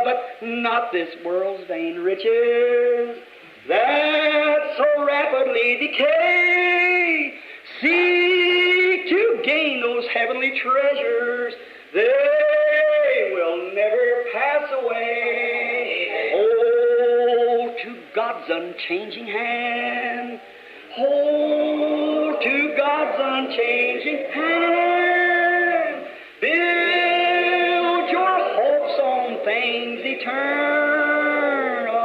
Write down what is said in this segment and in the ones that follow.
but not this world's vain riches that so rapidly decay. Seek to gain those heavenly treasures, they will never pass away. Hold to God's unchanging hand. Hold to God's unchanging hand. Build your hopes on things eternal.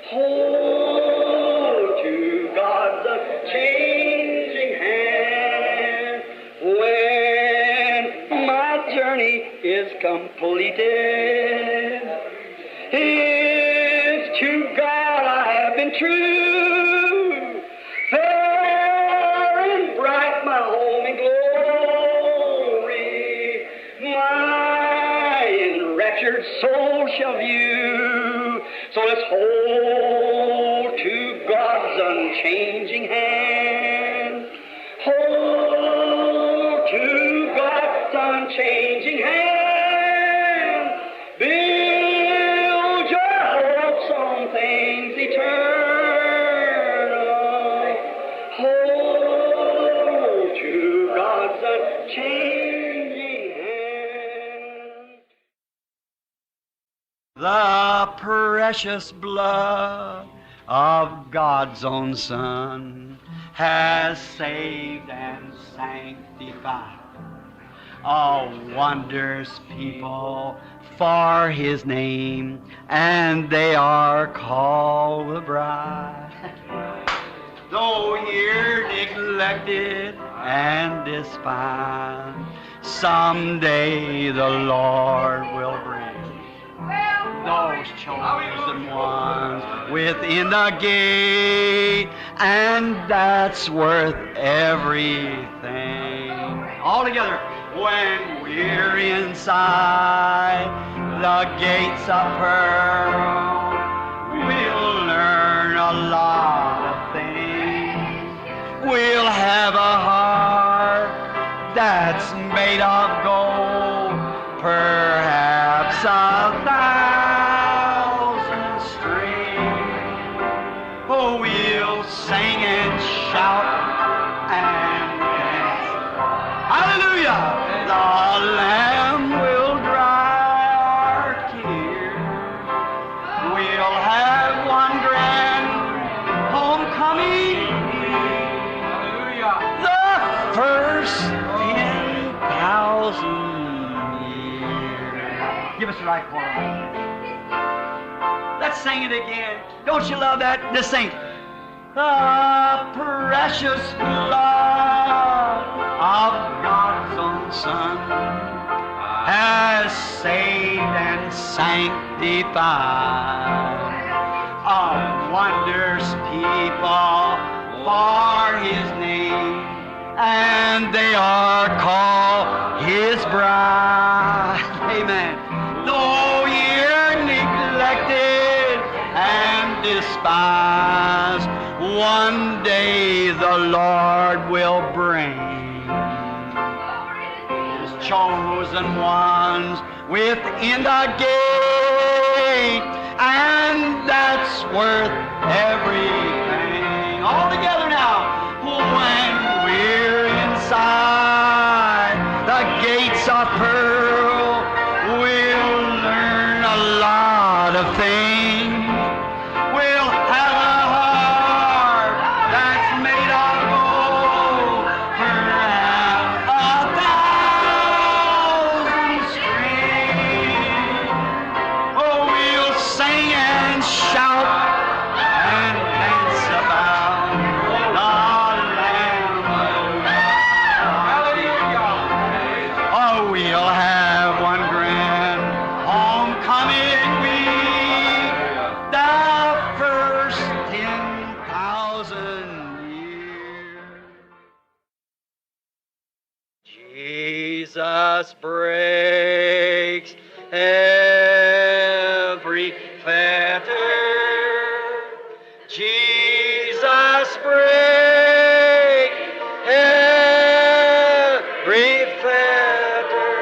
Hold to God's unchanging hand. When my journey is completed, if to God I have been true, fair and bright my home in glory, my enraptured soul shall view. So let's hold to God's unchanging hand. Hold to God's unchanging hand. Build your hopes on things eternal. Hold to God's unchanging hand. The precious blood of God's own Son has saved and sanctified a wondrous people for His name, and they are called the bride. Though you're neglected and despised, someday the Lord will bring those chosen ones within the gate, and that's worth everything. All together. When we're inside the gates of pearl, we'll learn a lot of things. We'll have a heart that's made of gold, perhaps 1,000 strings. Oh, we'll sing and shout and dance. Hallelujah! The Lamb will dry our tears. We'll have one grand homecoming. Hallelujah! The first 10,000 years. Give us the right chord. Let's sing it again. Don't you love that? Just sing. The precious blood of God's own Son has saved and sanctified a wondrous people for His name, and they are called His bride. Amen. Though you're neglected and despised, one day the Lord will bring His chosen ones within the gate, and that's worth everything. All together now. When we're inside the gates of pearl, we'll learn a lot of things. We'll have a heart that's made of gold, perhaps 1,000 strings. Oh, we'll sing and shout and dance about the Lamb. Hallelujah. Oh, we'll have one grand homecoming week, the first 10,000 years. Jesus breaks every fetter. Jesus breaks every fetter.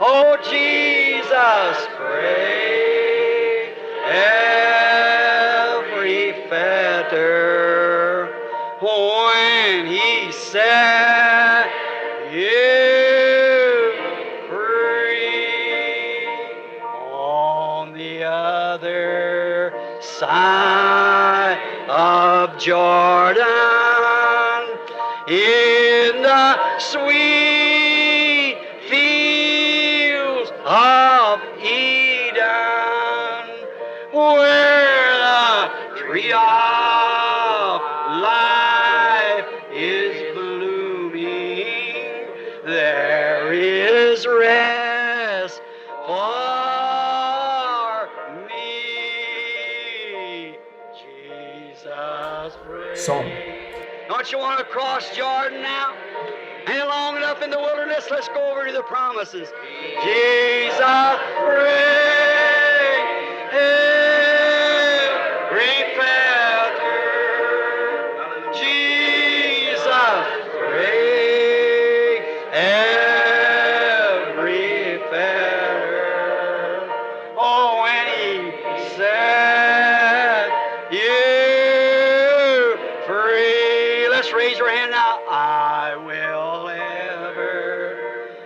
Oh, Jesus break every fetter when He set you free. On the other side of Jordan, in the sweet fields of Eden, where the tree of life is blooming, there is rest for me. Jesus praise. Song. Don't you want to cross Jordan now? Ain't long enough in the wilderness. Let's go over to the promises. Jesus break every fetter. Jesus break every fetter. Oh, when He set you free. Let's raise your hand now. I will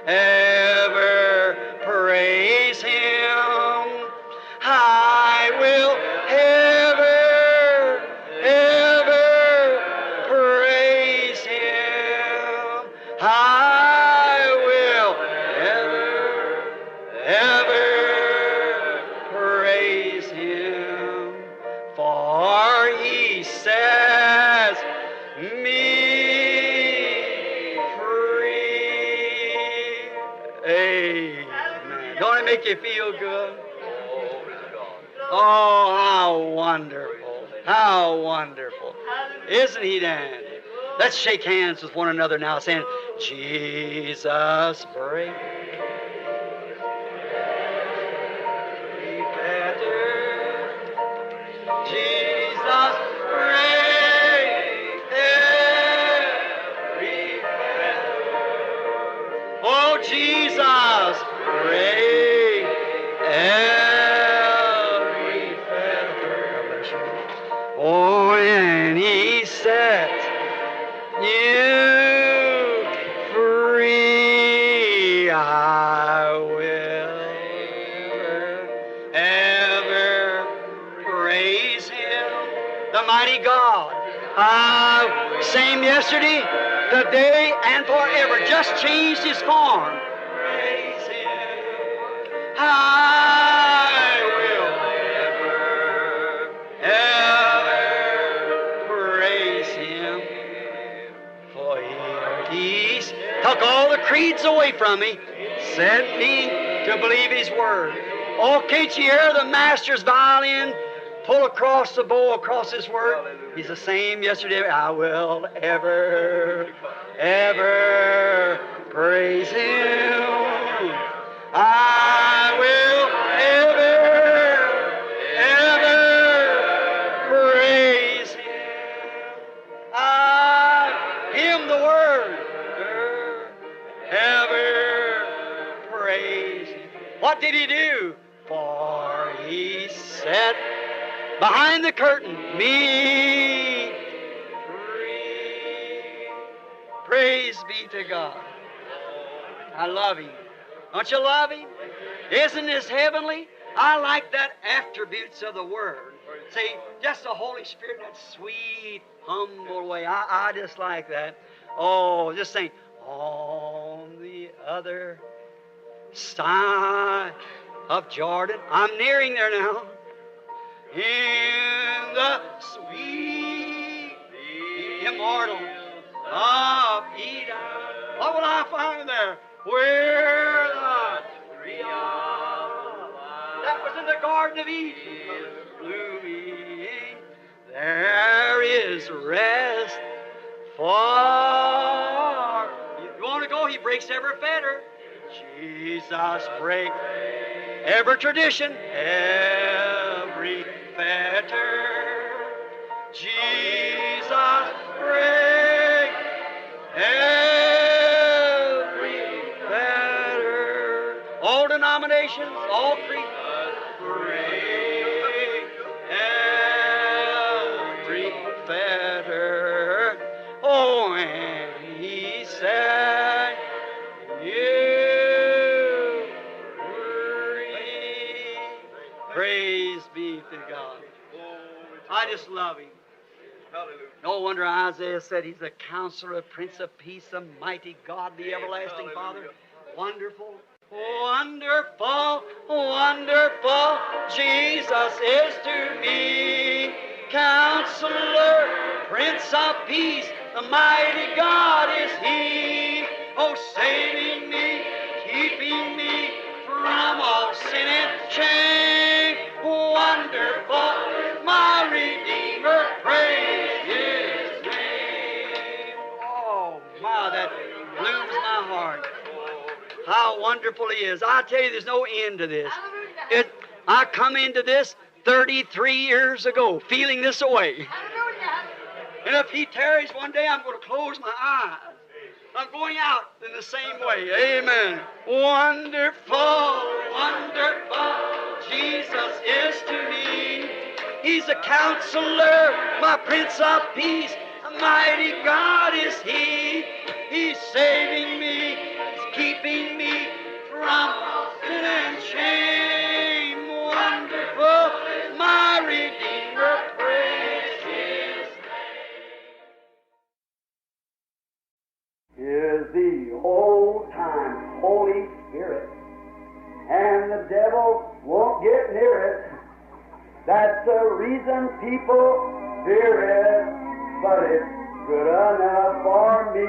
ever praise Him. I will ever praise Him. I will ever praise Him. For He says me free. Amen. Don't it make you feel good? Oh, how wonderful. How wonderful. Isn't He dandy? Let's shake hands with one another now, saying, Jesus break every fetter. Jesus break every fetter. Oh, Jesus break every fetter. Oh, and He sets you free. I will ever praise Him, the mighty God. Same yesterday, today, and forever. Just changed His form. Praise Him. I will ever praise Him. For He's took all the creeds away from me, sent me to believe His Word. Oh, can't you hear the Master's violin pull across the bow, across His Word? He's the same yesterday. I will ever praise Him. I will ever praise Him. Him the Word, ever praise Him. What did He do? For He set behind the curtain me free. Praise be to God. I love Him. Don't you love Him? Isn't this heavenly? I like that attributes of the Word. See, just the Holy Spirit in that sweet, humble way. I just like that. Oh, just saying, on the other side of Jordan. I'm nearing there now. In the sweet, immortal of Eden. What will I find there? Where the tree of life that was in the Garden of Eden is blooming, there is rest for. You want to go? He breaks every fetter. Jesus break every tradition, every fetter. Jesus break every fetter. All denominations, all creeds. break every fetter. Oh, and He said, you free. Praise be to God. I just love Him. No wonder Isaiah said He's a counselor, a prince of peace, a mighty God, the everlasting Father. Wonderful, wonderful, wonderful, Jesus is to me. Counselor, prince of peace, the mighty God is He. Oh, saving me, keeping me from all sin and shame. Wonderful, my Redeemer, praise His name. Oh, my, that blooms my heart. How wonderful He is. I tell you, there's no end to this. I come into this 33 years ago, feeling this way. And if He tarries one day, I'm going to close my eyes. I'm going out in the same way. Amen. Wonderful, wonderful, Jesus is to me. He's a counselor, my Prince of Peace. A mighty God is He. He's saving me. He's keeping me from sin and shame. Wonderful, my Redeemer, praise His name. Is the old-time Holy Spirit, and the devil won't get near it. That's the reason people fear it, but it's good enough for me.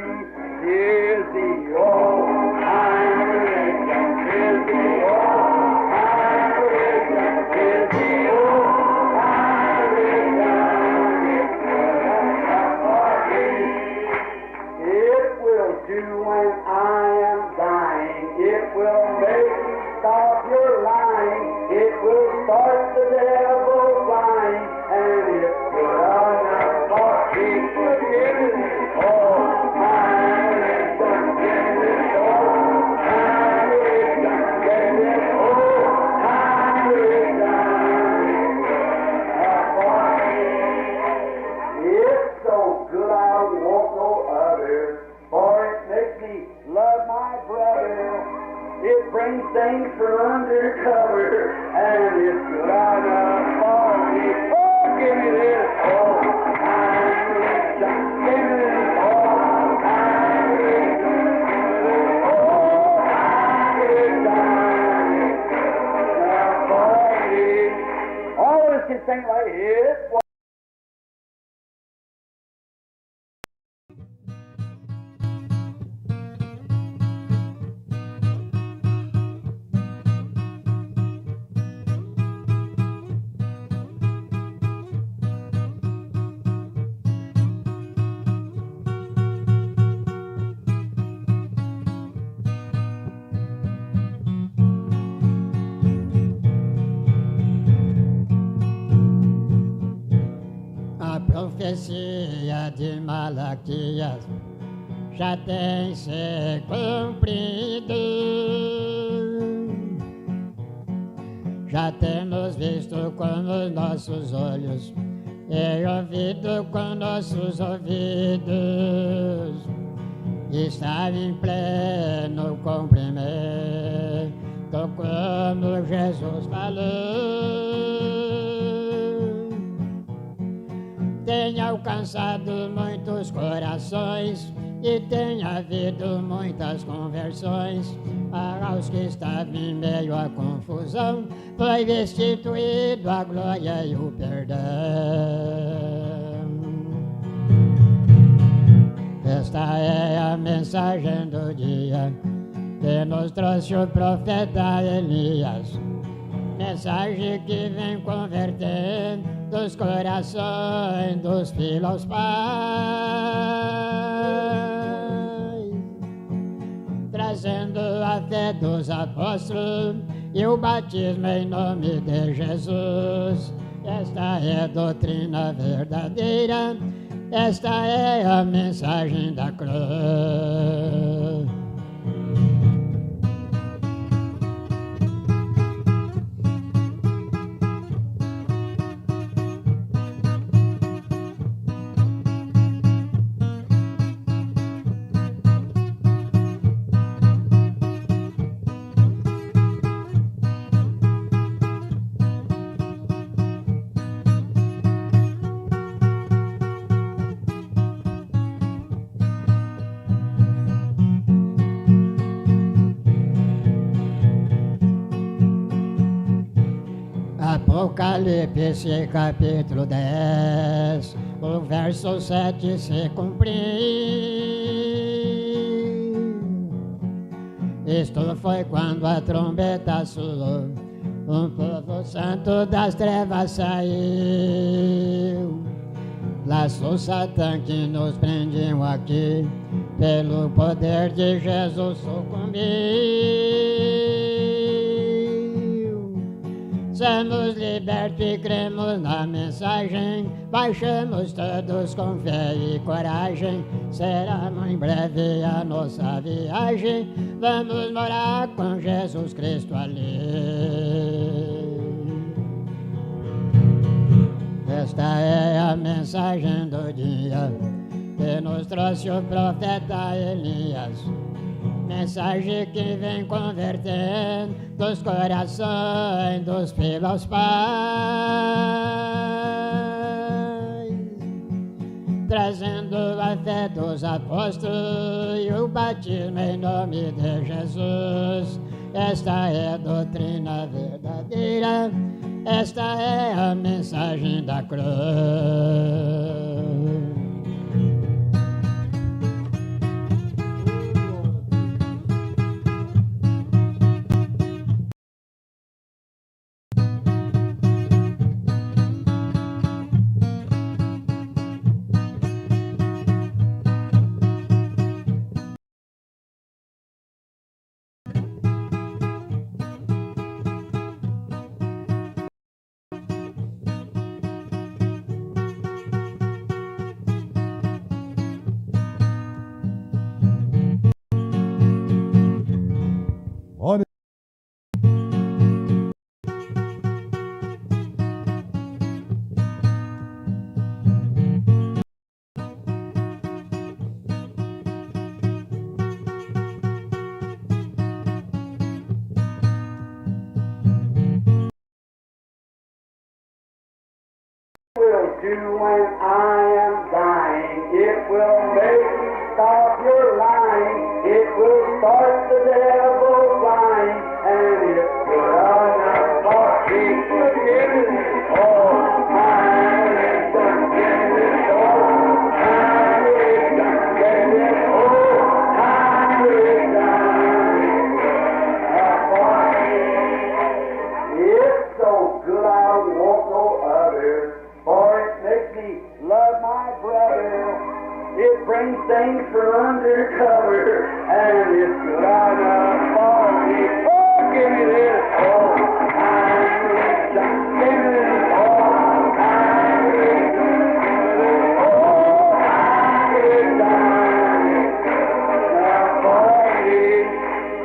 Here's the old-time religion, here's the old-time religion, here's the old-time religion. It's good enough for me. It will do when I am dying. It will make you stop your lying. It will start the devil flying, and it's good enough for people. Give it all time, it's done. Give it all time, it's done. Give it all time, it's done. It's good enough for me. It's so good I won't no other, for it makes me love my brother. It brings things from undercover, and it's good enough for me. Oh, give me this all time, give me this all time, give me this all time, it's good enough for me. All of us can sing like it. Profecia de Malaquias já tem se cumprido. Já temos visto com os nossos olhos e ouvido com nossos ouvidos. Está em pleno cumprimento como Jesus falou. Tem alcançado muitos corações e tem havido muitas conversões. Aos que estavam em meio à confusão foi restituído a glória e o perdão. Esta é a mensagem do dia que nos trouxe o profeta Elias. Mensagem que vem convertendo os corações dos filhos aos pais, trazendo a fé dos apóstolos e o batismo em nome de Jesus. Esta é a doutrina verdadeira, esta é a mensagem da cruz. Apocalipse capítulo 10, o verso 7 se cumpriu. Isto foi quando a trombeta soou, um povo santo das trevas saiu. Laçou Satã que nos prendiam aqui, pelo poder de Jesus sucumbiu. Somos libertos e cremos na mensagem, baixamos todos com fé e coragem. Será em breve a nossa viagem, vamos morar com Jesus Cristo ali. Esta é a mensagem do dia que nos trouxe o profeta Elias. Mensagem que vem convertendo os corações dos filhos aos pais, trazendo a fé dos apóstolos e o batismo em nome de Jesus. Esta é a doutrina verdadeira, esta é a mensagem da cruz. Will do when I am dying. It will make you stop your lying. It will start the devil flying, and it will run up for peace again. Oh, time is done getting it. Oh, time is done getting it. Oh, time is done for me. It's so good I won't know other. For it makes me love my brother. It brings things from undercover, and it's good enough for me. Oh, give me this. Oh, I'm rich. Give me this. Oh, I'm rich. Oh, I'm rich. For me.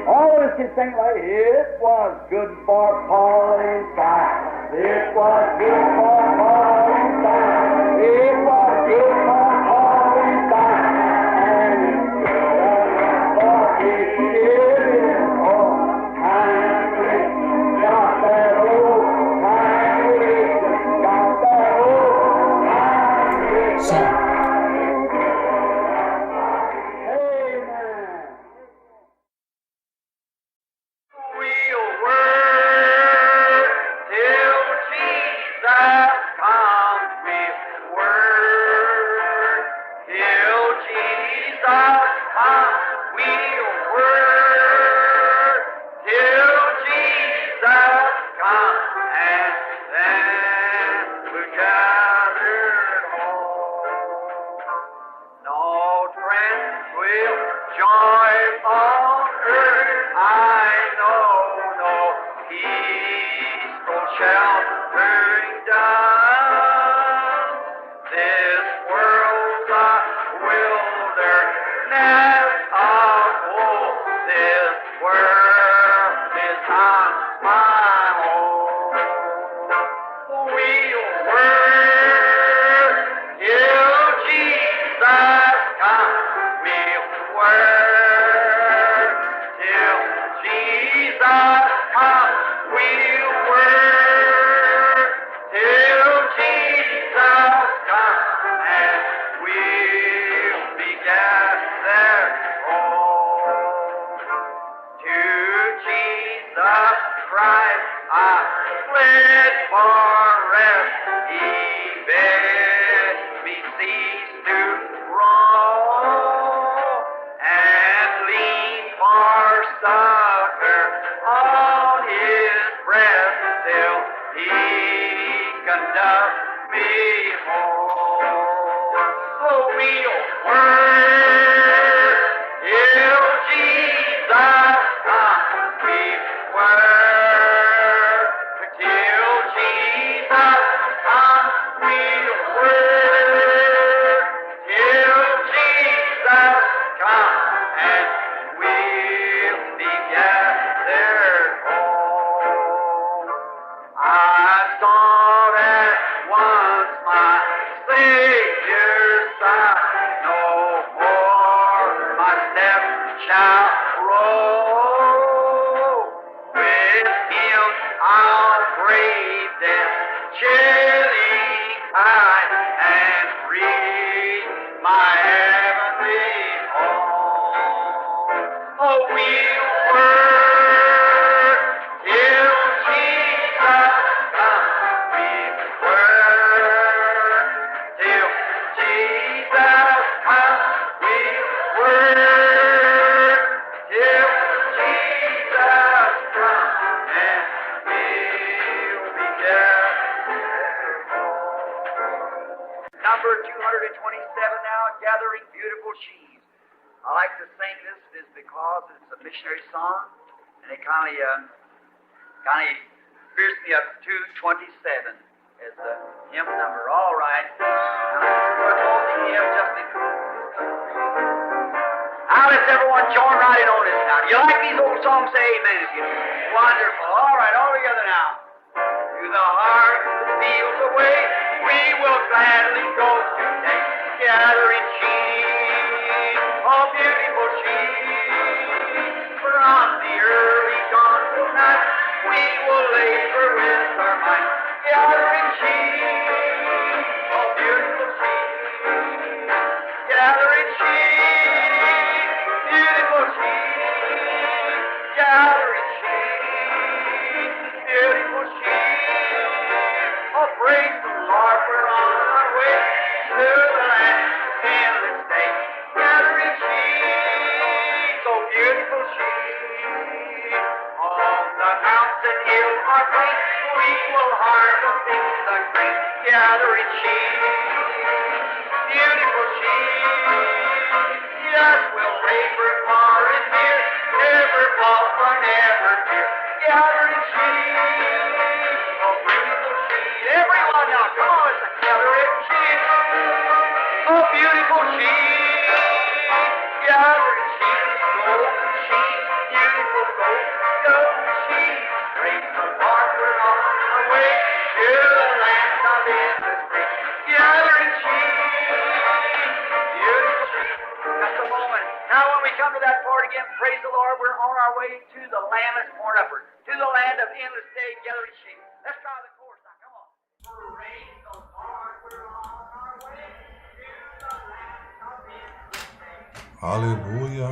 All of us can sing like, it was good for Paul and Silas. It was good for Paul and Silas. It was good for Paul and Silas. And it's good for his children. Oh, I'm rich. Got that old. I'm rich. Got that old. I'm rich. Amen. We'll work till Jesus comes. We'll work till Jesus comes. We'll work till Jesus comes, and then we'll gather home. No friends will join on earth, I know, no peaceful sheltering down. This world's a wilderness of woe. This world is not my home. We'll work till Jesus comes. We'll work till Jesus comes. We'll work till bid for rest, he bid me cease to roam, and lean for succor on his breast till he conduct me home. So we'll work till Jesus comes. We work till Jesus comes. We'll work till Jesus comes, and we'll be gathered home. I saw that once my Savior's side, no more my steps shall roll. With him I'll brave death's chilling tide and reach my heavenly home. Oh, we'll work till Jesus comes. We'll work till Jesus comes. We'll work till Jesus comes, and we'll be gathered home. Number 227 now, Gathering Beautiful Sheaves. I like to sing this is because it's a missionary song, and it kind of fierce me up 227 as the hymn number. All right. We're closing hymn just now let's everyone join right in on this now. You like these old songs? Say amen if you do. Wonderful. All right, all together now. To the heart that feels away, we will gladly go today. Gathering sheaves, oh beautiful sheaves, from the early dawn to night, we will labor with our might. Gathering sheaves, oh beautiful sheaves, gathering sheaves, beautiful sheaves, gathering sheaves, beautiful sheaves. Oh praise the Lord, we're on our way to the land in this day. Gathering sheaves, oh beautiful sheaves, on the mountain hill or plain, we will harvest in the grain. Gathering sheaves, beautiful sheaves, yes, we'll labor far and near, never fall or never fear. Gathering sheaves, oh beautiful sheaves, everyone now, come on, gathering sheaves, oh beautiful sheaves, gathering sheaves, golden sheaves, beautiful golden sheaves. Praise the Lord, we're on our way to the land of industry. Gathering sheaves, beautiful sheaves. Just a moment. Now when we come to that part again, praise the Lord, we're on our way to the land that's born upward, to the land of endless day, gathering sheep. Let's try the chorus now. Come on. Praise the Lord, we're on our way to the land of endless day. Aleluia.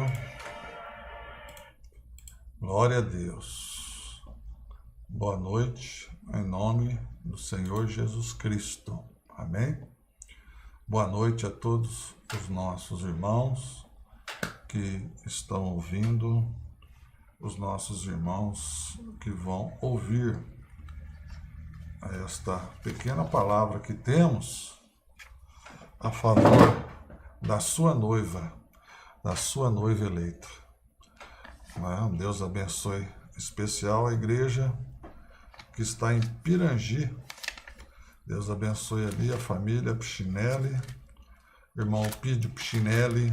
Glória a Deus. Boa noite, em nome do Senhor Jesus Cristo. Amém? Boa noite a todos os nossos irmãos que estão ouvindo, os nossos irmãos que vão ouvir esta pequena palavra que temos a favor da sua noiva eleita. Deus abençoe especial a igreja que está em Pirangi. Deus abençoe ali a família Pichinelli, irmão Pídio Pichinelli,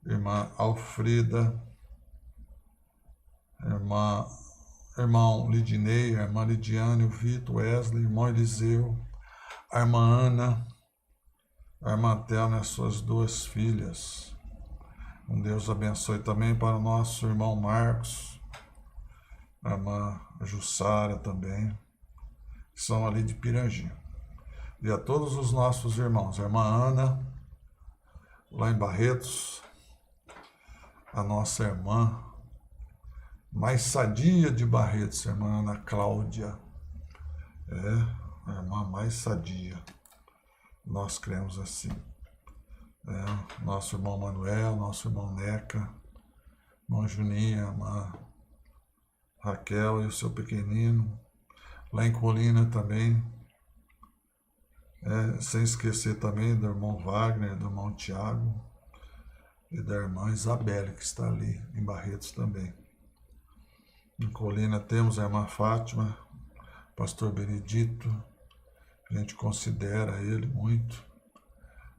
irmã Alfrida, irmão Lidinei, a irmã Lidiane, o Vitor, Wesley, irmão Eliseu, a irmã Ana, a irmã Thelma e as suas duas filhas. Deus abençoe também para o nosso irmão Marcos, a irmã Jussara também, que são ali de Pirangi. E a todos os nossos irmãos, a irmã Ana, lá em Barretos, a nossa irmã mais sadia de Barretos, a irmã Ana Cláudia, É a irmã mais sadia. Nós cremos assim. Nosso irmão Manuel, nosso irmão Neca, irmão Juninho, irmã Raquel e o seu pequenino. Lá em Colina também. Sem esquecer também do irmão Wagner, do irmão Tiago e da irmã Isabelle, que está ali em Barretos também. Em Colina temos a irmã Fátima, pastor Benedito, a gente considera ele muito.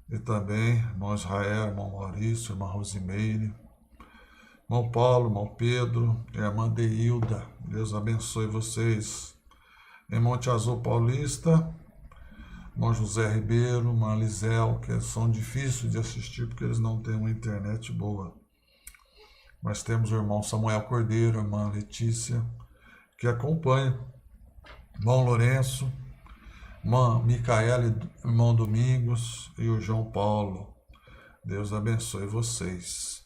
E também irmão Israel, irmão Maurício, irmã Rosimeire, irmão Paulo, irmão Pedro, e a irmã Deilda. Deus abençoe vocês. Em Monte Azul Paulista, irmão José Ribeiro, irmã Lisel, que são difíceis de assistir porque eles não têm uma internet boa. Mas temos o irmão Samuel Cordeiro, a irmã Letícia, que acompanha, irmão Lourenço, irmã Micaela, irmão Domingos e o João Paulo. Deus abençoe vocês.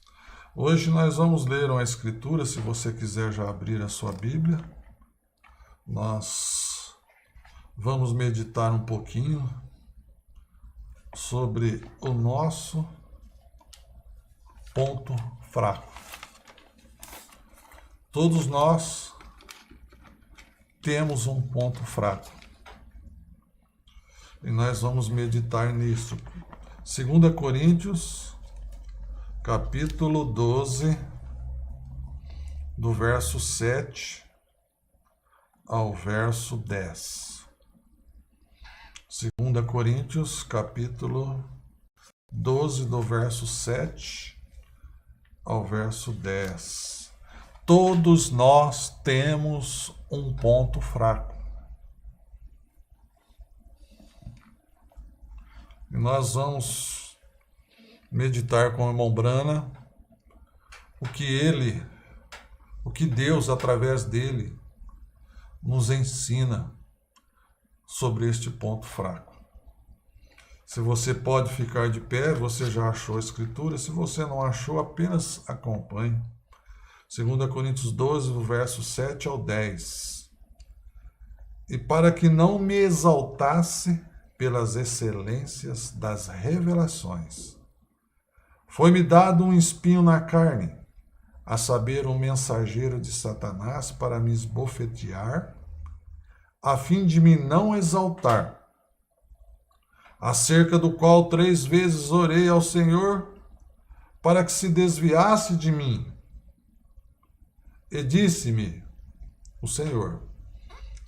Hoje nós vamos ler uma escritura, se você quiser já abrir a sua Bíblia. Nós vamos meditar um pouquinho sobre o nosso ponto fraco. Todos nós temos um ponto fraco. E nós vamos meditar nisso. 2 Coríntios, capítulo 12, do verso 7 ao verso 10. 2 Coríntios, capítulo 12, do verso 7 ao verso 10. Todos nós temos um ponto fraco. E nós vamos meditar com o irmão Brana o que Deus, através dele, nos ensina sobre este ponto fraco. Se você pode ficar de pé, você já achou a escritura. Se você não achou, apenas acompanhe. 2 Coríntios 12, do verso 7 ao 10. E para que não me exaltasse pelas excelências das revelações, foi-me dado um espinho na carne, a saber, um mensageiro de Satanás para me esbofetear, a fim de me não exaltar, acerca do qual 3 vezes orei ao Senhor para que se desviasse de mim. E disse-me o Senhor: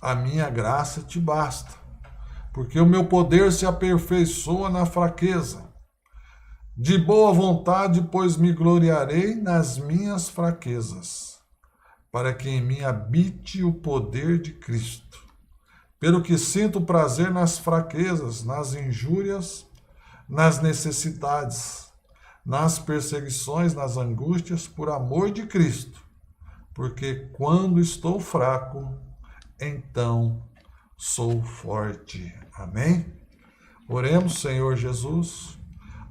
a minha graça te basta, porque o meu poder se aperfeiçoa na fraqueza. De boa vontade, pois me gloriarei nas minhas fraquezas, para que em mim habite o poder de Cristo. Pelo que sinto prazer nas fraquezas, nas injúrias, nas necessidades, nas perseguições, nas angústias, por amor de Cristo. Porque quando estou fraco, então sou forte. Amém? Oremos, Senhor Jesus.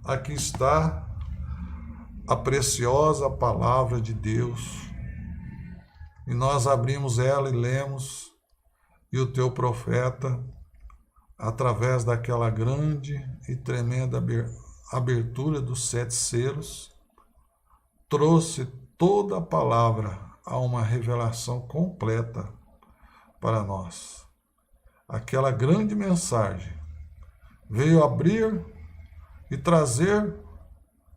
Aqui está a preciosa palavra de Deus. E nós abrimos ela e lemos. E o teu profeta, através daquela grande e tremenda abertura dos 7 selos, trouxe toda a palavra a uma revelação completa para nós. Aquela grande mensagem veio abrir e trazer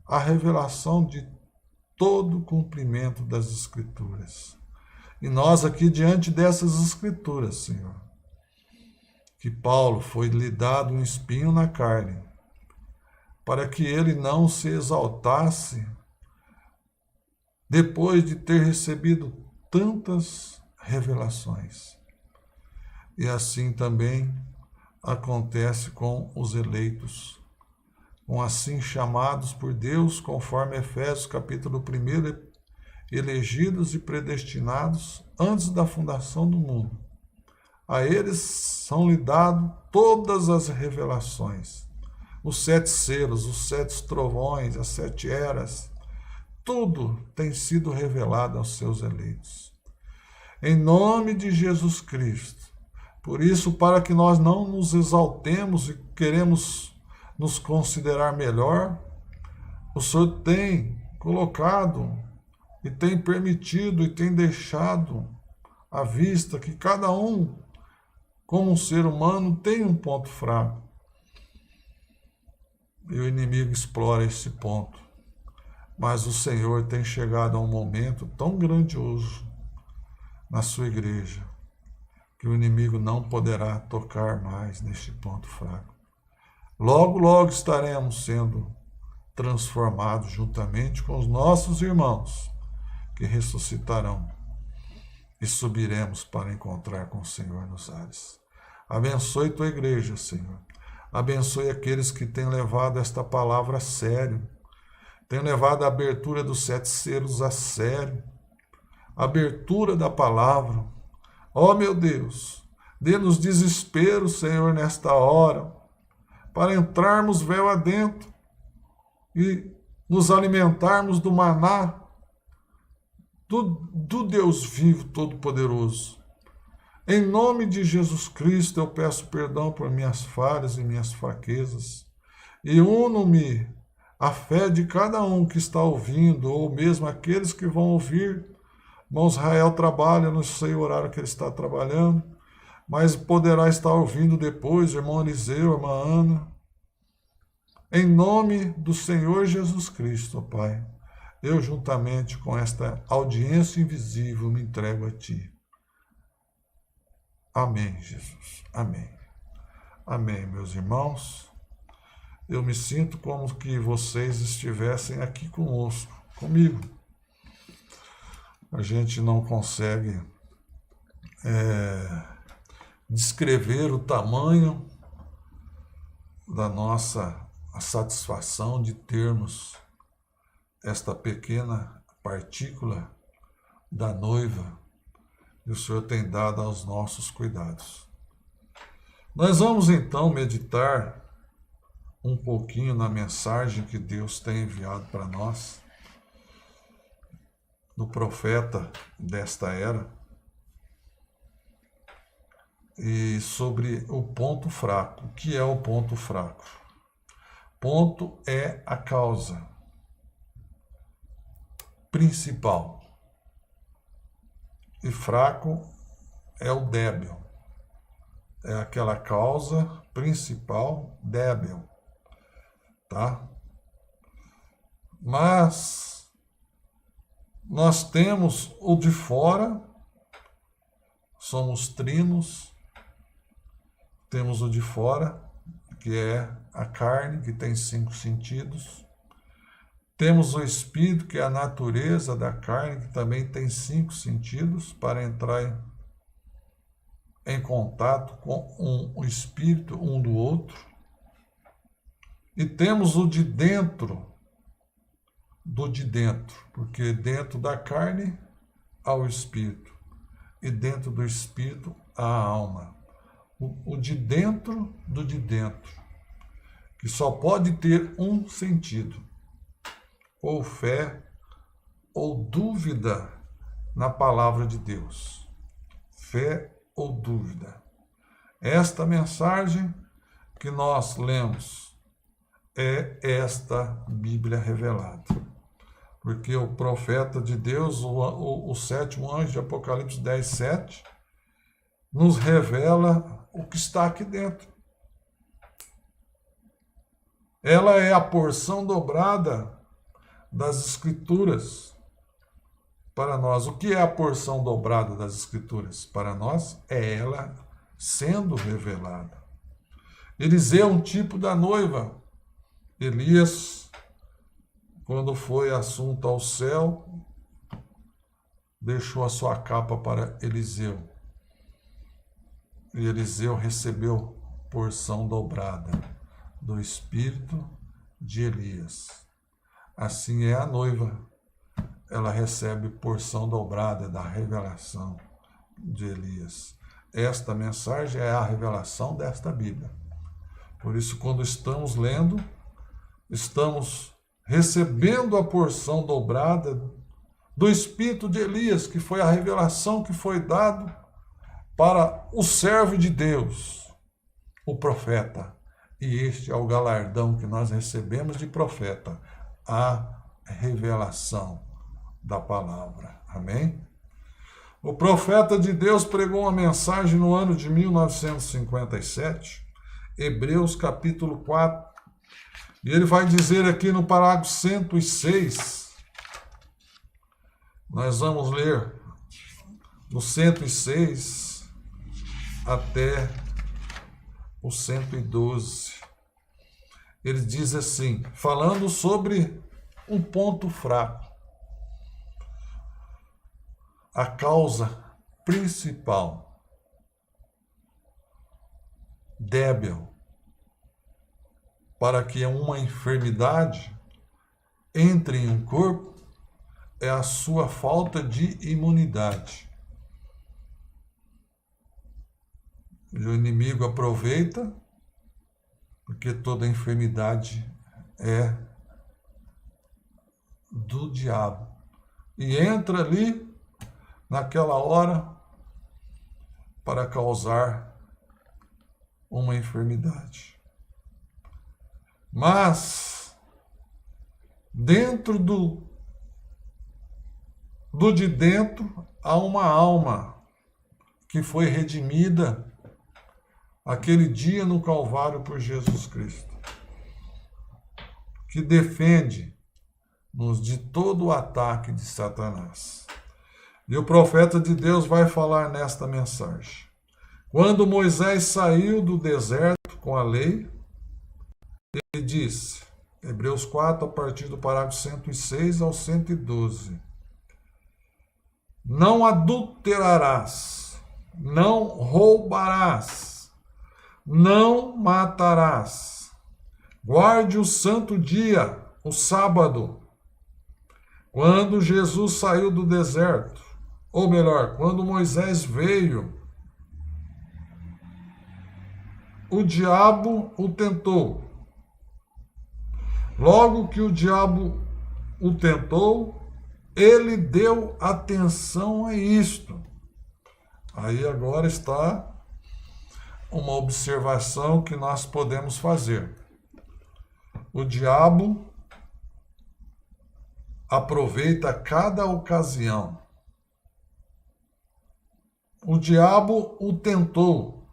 a revelação de todo o cumprimento das Escrituras. E nós aqui diante dessas Escrituras, Senhor, que Paulo foi-lhe dado um espinho na carne, para que ele não se exaltasse depois de ter recebido tantas revelações. E assim também acontece com os eleitos, com assim chamados por Deus, conforme Efésios capítulo 1, elegidos e predestinados antes da fundação do mundo. A eles são-lhe dadas todas as revelações, os 7 selos, os 7 trovões, as 7 eras, tudo tem sido revelado aos seus eleitos. Em nome de Jesus Cristo, Por isso, para que nós não nos exaltemos e queremos nos considerar melhor, o Senhor tem colocado e tem permitido e tem deixado à vista que cada um, como um ser humano, tem um ponto fraco. E o inimigo explora esse ponto. Mas o Senhor tem chegado a um momento tão grandioso na sua igreja que o inimigo não poderá tocar mais neste ponto fraco. Logo, logo estaremos sendo transformados juntamente com os nossos irmãos que ressuscitarão e subiremos para encontrar com o Senhor nos ares. Abençoe tua igreja, Senhor. Abençoe aqueles que têm levado esta palavra a sério, têm levado a abertura dos 7 selos a sério, a abertura da palavra. Ó meu Deus, dê-nos desespero, Senhor, nesta hora, para entrarmos véu adentro e nos alimentarmos do maná do Deus vivo, todo-poderoso. Em nome de Jesus Cristo, eu peço perdão por minhas falhas e minhas fraquezas e uno-me à fé de cada um que está ouvindo, ou mesmo aqueles que vão ouvir. Irmão Israel trabalha, não sei o horário que ele está trabalhando, mas poderá estar ouvindo depois, irmão Eliseu, irmã Ana. Em nome do Senhor Jesus Cristo, ó Pai, eu juntamente com esta audiência invisível me entrego a Ti. Amém, Jesus. Amém. Amém, meus irmãos. Eu me sinto como que vocês estivessem aqui conosco, comigo. A gente não consegue descrever o tamanho da nossa satisfação de termos esta pequena partícula da noiva que o Senhor tem dado aos nossos cuidados. Nós vamos então meditar um pouquinho na mensagem que Deus tem enviado para nós, do profeta desta era, e sobre o ponto fraco. O que é o ponto fraco? Ponto é a causa principal. E fraco é o débil. É aquela causa principal débil. Tá? Mas nós temos o de fora, somos trinos, temos o de fora, que é a carne, que tem 5 sentidos. Temos o espírito, que é a natureza da carne, que também tem 5 sentidos, para entrar em contato com o espírito um do outro. E temos o de dentro, porque dentro da carne há o espírito, e dentro do espírito há a alma. O de dentro do de dentro, que só pode ter um sentido: ou fé, ou dúvida na palavra de Deus. Fé ou dúvida. Esta mensagem que nós lemos é esta Bíblia revelada. Porque o profeta de Deus, o 7º anjo de Apocalipse 10:7, nos revela o que está aqui dentro. Ela é a porção dobrada das Escrituras para nós. O que é a porção dobrada das Escrituras para nós? É ela sendo revelada. Eliseu é um tipo da noiva. Elias, quando foi assunto ao céu, deixou a sua capa para Eliseu. E Eliseu recebeu porção dobrada do espírito de Elias. Assim é a noiva. Ela recebe porção dobrada da revelação de Elias. Esta mensagem é a revelação desta Bíblia. Por isso, quando estamos lendo, estamos recebendo a porção dobrada do espírito de Elias, que foi a revelação que foi dada para o servo de Deus, o profeta. E este é o galardão que nós recebemos de profeta, a revelação da palavra. Amém? O profeta de Deus pregou uma mensagem no ano de 1957, Hebreus capítulo 4, e ele vai dizer aqui no parágrafo 106, nós vamos ler do 106 até o 112. Ele diz assim, falando sobre um ponto fraco, a causa principal, débil, para que uma enfermidade entre em um corpo, é a sua falta de imunidade. E o inimigo aproveita, porque toda enfermidade é do diabo. E entra ali, naquela hora, para causar uma enfermidade. Mas, dentro do de dentro, há uma alma que foi redimida aquele dia no Calvário por Jesus Cristo, que defende-nos de todo o ataque de Satanás. E o profeta de Deus vai falar nesta mensagem. Quando Moisés saiu do deserto com a lei, ele disse, Hebreus 4, a partir do parágrafo 106 ao 112, não adulterarás, não roubarás, não matarás, guarde o santo dia, o sábado. Quando Jesus saiu do deserto, ou melhor, quando Moisés veio, o diabo o tentou. Logo que o diabo o tentou, ele deu atenção a isto. Aí agora está uma observação que nós podemos fazer. O diabo aproveita cada ocasião. O diabo o tentou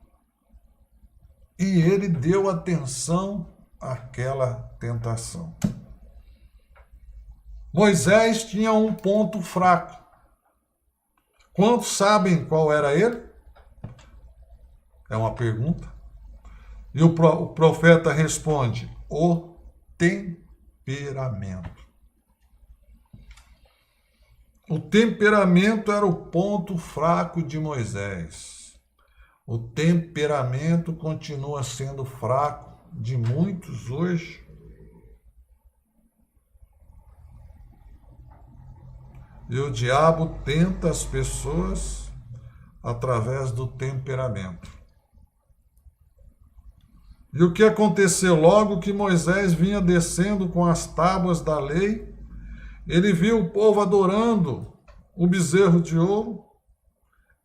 e ele deu atenção àquela tentação. Moisés tinha um ponto fraco. Quantos sabem qual era ele? É uma pergunta. E o profeta responde: o temperamento. O temperamento era o ponto fraco de Moisés. O temperamento continua sendo fraco de muitos hoje. E o diabo tenta as pessoas através do temperamento. E o que aconteceu? Logo que Moisés vinha descendo com as tábuas da lei, ele viu o povo adorando o bezerro de ouro,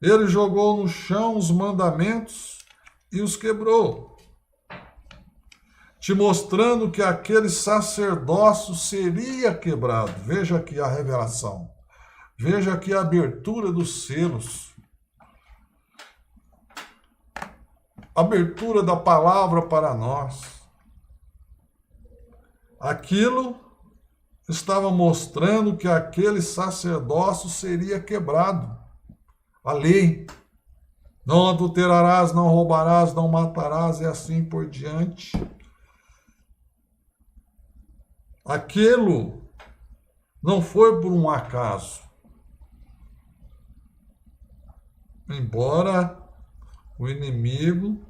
ele jogou no chão os mandamentos e os quebrou, te mostrando que aquele sacerdócio seria quebrado. Veja aqui a revelação. Veja aqui a abertura dos selos. Abertura da palavra para nós. Aquilo estava mostrando que aquele sacerdócio seria quebrado. A lei. Não adulterarás, não roubarás, não matarás, e assim por diante. Aquilo não foi por um acaso. Embora o inimigo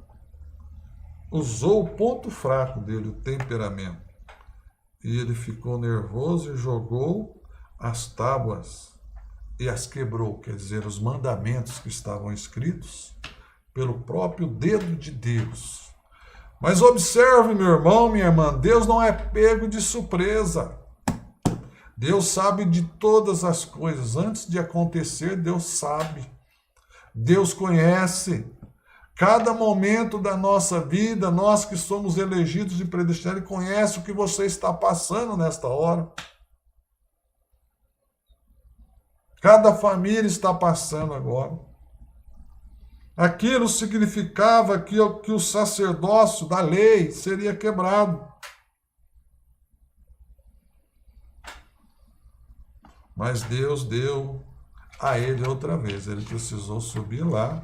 usou o ponto fraco dele, o temperamento. E ele ficou nervoso e jogou as tábuas e as quebrou, quer dizer, os mandamentos que estavam escritos pelo próprio dedo de Deus. Mas observe, meu irmão, minha irmã, Deus não é pego de surpresa. Deus sabe de todas as coisas. Antes de acontecer, Deus sabe. Deus conhece cada momento da nossa vida, nós que somos elegidos e predestinados, Ele conhece o que você está passando nesta hora. Cada família está passando agora. Aquilo significava que o sacerdócio da lei seria quebrado. Mas Deus deu a ele outra vez. Ele precisou subir lá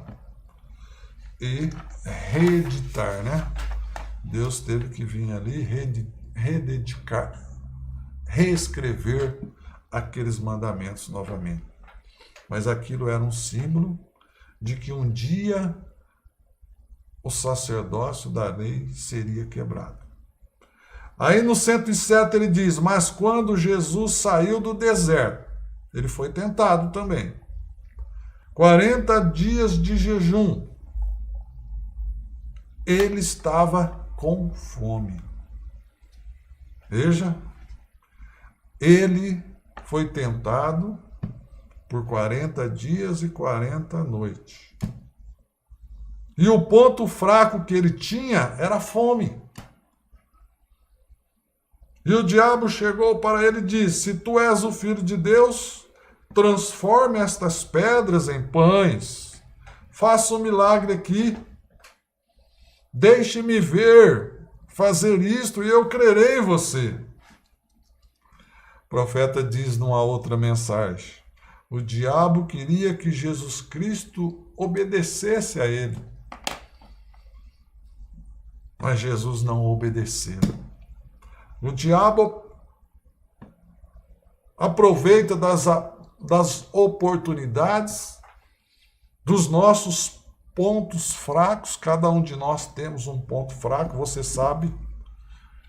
e reeditar, né? Deus teve que vir ali rededicar, reescrever aqueles mandamentos novamente. Mas aquilo era um símbolo de que um dia o sacerdócio da lei seria quebrado. Aí no 107 ele diz, mas quando Jesus saiu do deserto, ele foi tentado também. 40 dias de jejum. Ele estava com fome. Veja, ele foi tentado por 40 dias e 40 noites. E o ponto fraco que ele tinha era a fome. E o diabo chegou para ele e disse, se tu és o Filho de Deus, transforme estas pedras em pães. Faça um milagre aqui. Deixe-me ver fazer isto e eu crerei em você. O profeta diz numa outra mensagem, o diabo queria que Jesus Cristo obedecesse a ele. Mas Jesus não obedeceu. O diabo aproveita das oportunidades, dos nossos pontos fracos. Cada um de nós temos um ponto fraco, você sabe.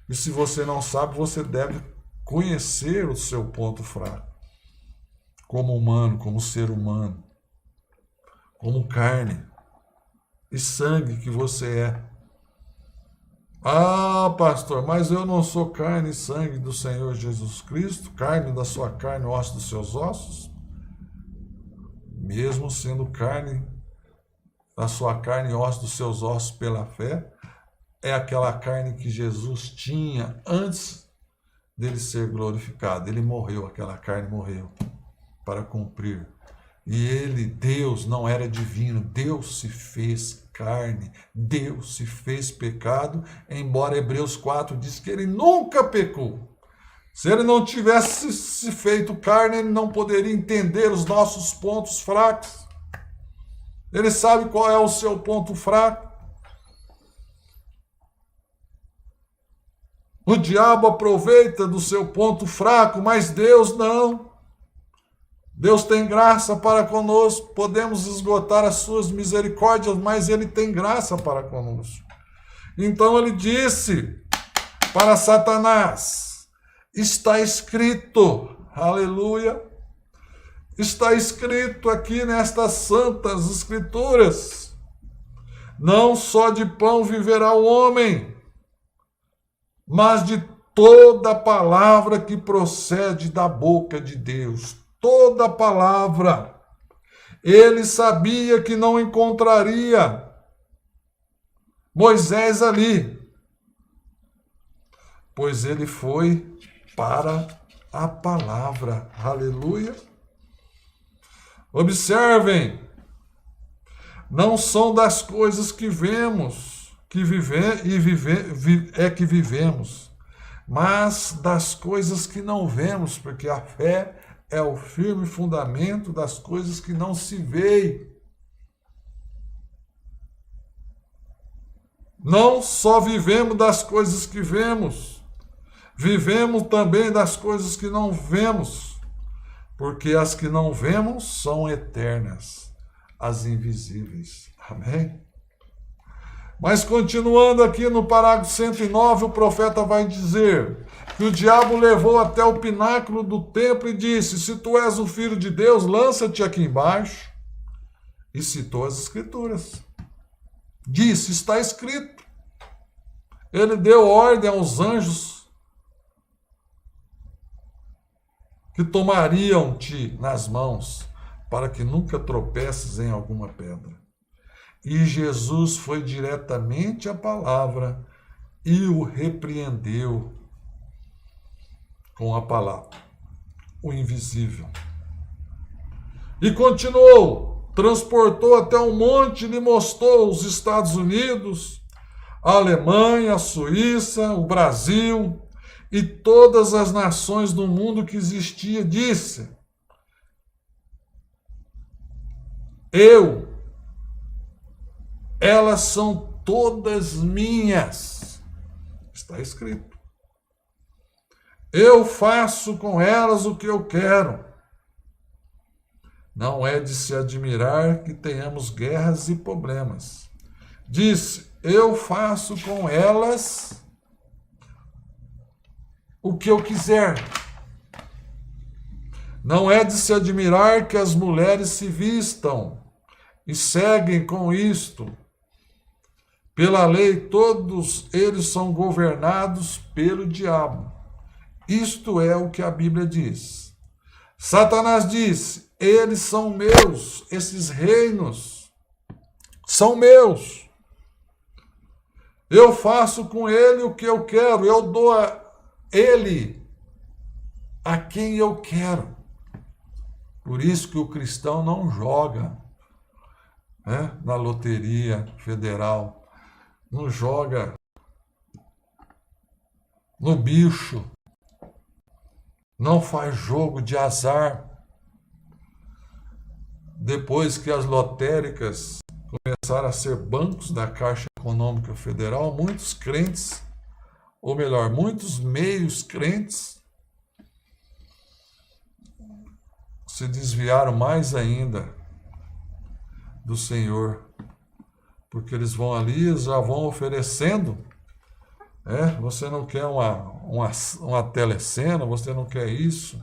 E se você não sabe, você deve conhecer o seu ponto fraco. Como humano, como ser humano, como carne e sangue que você é. Ah, pastor, mas eu não sou carne e sangue do Senhor Jesus Cristo, carne da sua carne, osso dos seus ossos? Mesmo sendo carne da sua carne e osso dos seus ossos pela fé, é aquela carne que Jesus tinha antes dele ser glorificado. Ele morreu, aquela carne morreu para cumprir. E ele, Deus, não era divino, Deus se fez carne, Deus se fez pecado, embora Hebreus 4 diz que ele nunca pecou. Se ele não tivesse se feito carne, ele não poderia entender os nossos pontos fracos. Ele sabe qual é o seu ponto fraco. O diabo aproveita do seu ponto fraco, mas Deus não. Deus tem graça para conosco, podemos esgotar as suas misericórdias, mas Ele tem graça para conosco. Então ele disse para Satanás, está escrito, aleluia, está escrito aqui nestas santas escrituras, não só de pão viverá o homem, mas de toda palavra que procede da boca de Deus. Toda palavra. Ele sabia que não encontraria Moisés ali, pois ele foi para a palavra. Aleluia. Observem, não são das coisas que vemos que vivemos, mas das coisas que não vemos, porque a fé é o firme fundamento das coisas que não se veem. Não só vivemos das coisas que vemos, vivemos também das coisas que não vemos, porque as que não vemos são eternas, as invisíveis. Amém? Mas continuando aqui no parágrafo 109, o profeta vai dizer que o diabo levou até o pináculo do templo e disse, se tu és o Filho de Deus, lança-te aqui embaixo. E citou as escrituras. Disse, está escrito. Ele deu ordem aos anjos que tomariam-te nas mãos para que nunca tropeces em alguma pedra. E Jesus foi diretamente à palavra e o repreendeu com a palavra, o invisível. E continuou, transportou até um monte e lhe mostrou os Estados Unidos, a Alemanha, a Suíça, o Brasil e todas as nações do mundo que existia. Disse: elas são todas minhas. Está escrito. Eu faço com elas o que eu quero. Não é de se admirar que tenhamos guerras e problemas. Disse: eu faço com elas o que eu quiser. Não é de se admirar que as mulheres se vistam e seguem com isto. Pela lei, todos eles são governados pelo diabo. Isto é o que a Bíblia diz. Satanás disse: eles são meus, esses reinos são meus. Eu faço com ele o que eu quero, eu dou a ele a quem eu quero. Por isso que o cristão não joga, né, na loteria federal, não joga no bicho, não faz jogo de azar. Depois que as lotéricas começaram a ser bancos da Caixa Econômica Federal, muitos crentes, ou melhor, muitos meios crentes, se desviaram mais ainda do Senhor, porque eles vão ali e já vão oferecendo. Você não quer uma telecena, você não quer isso.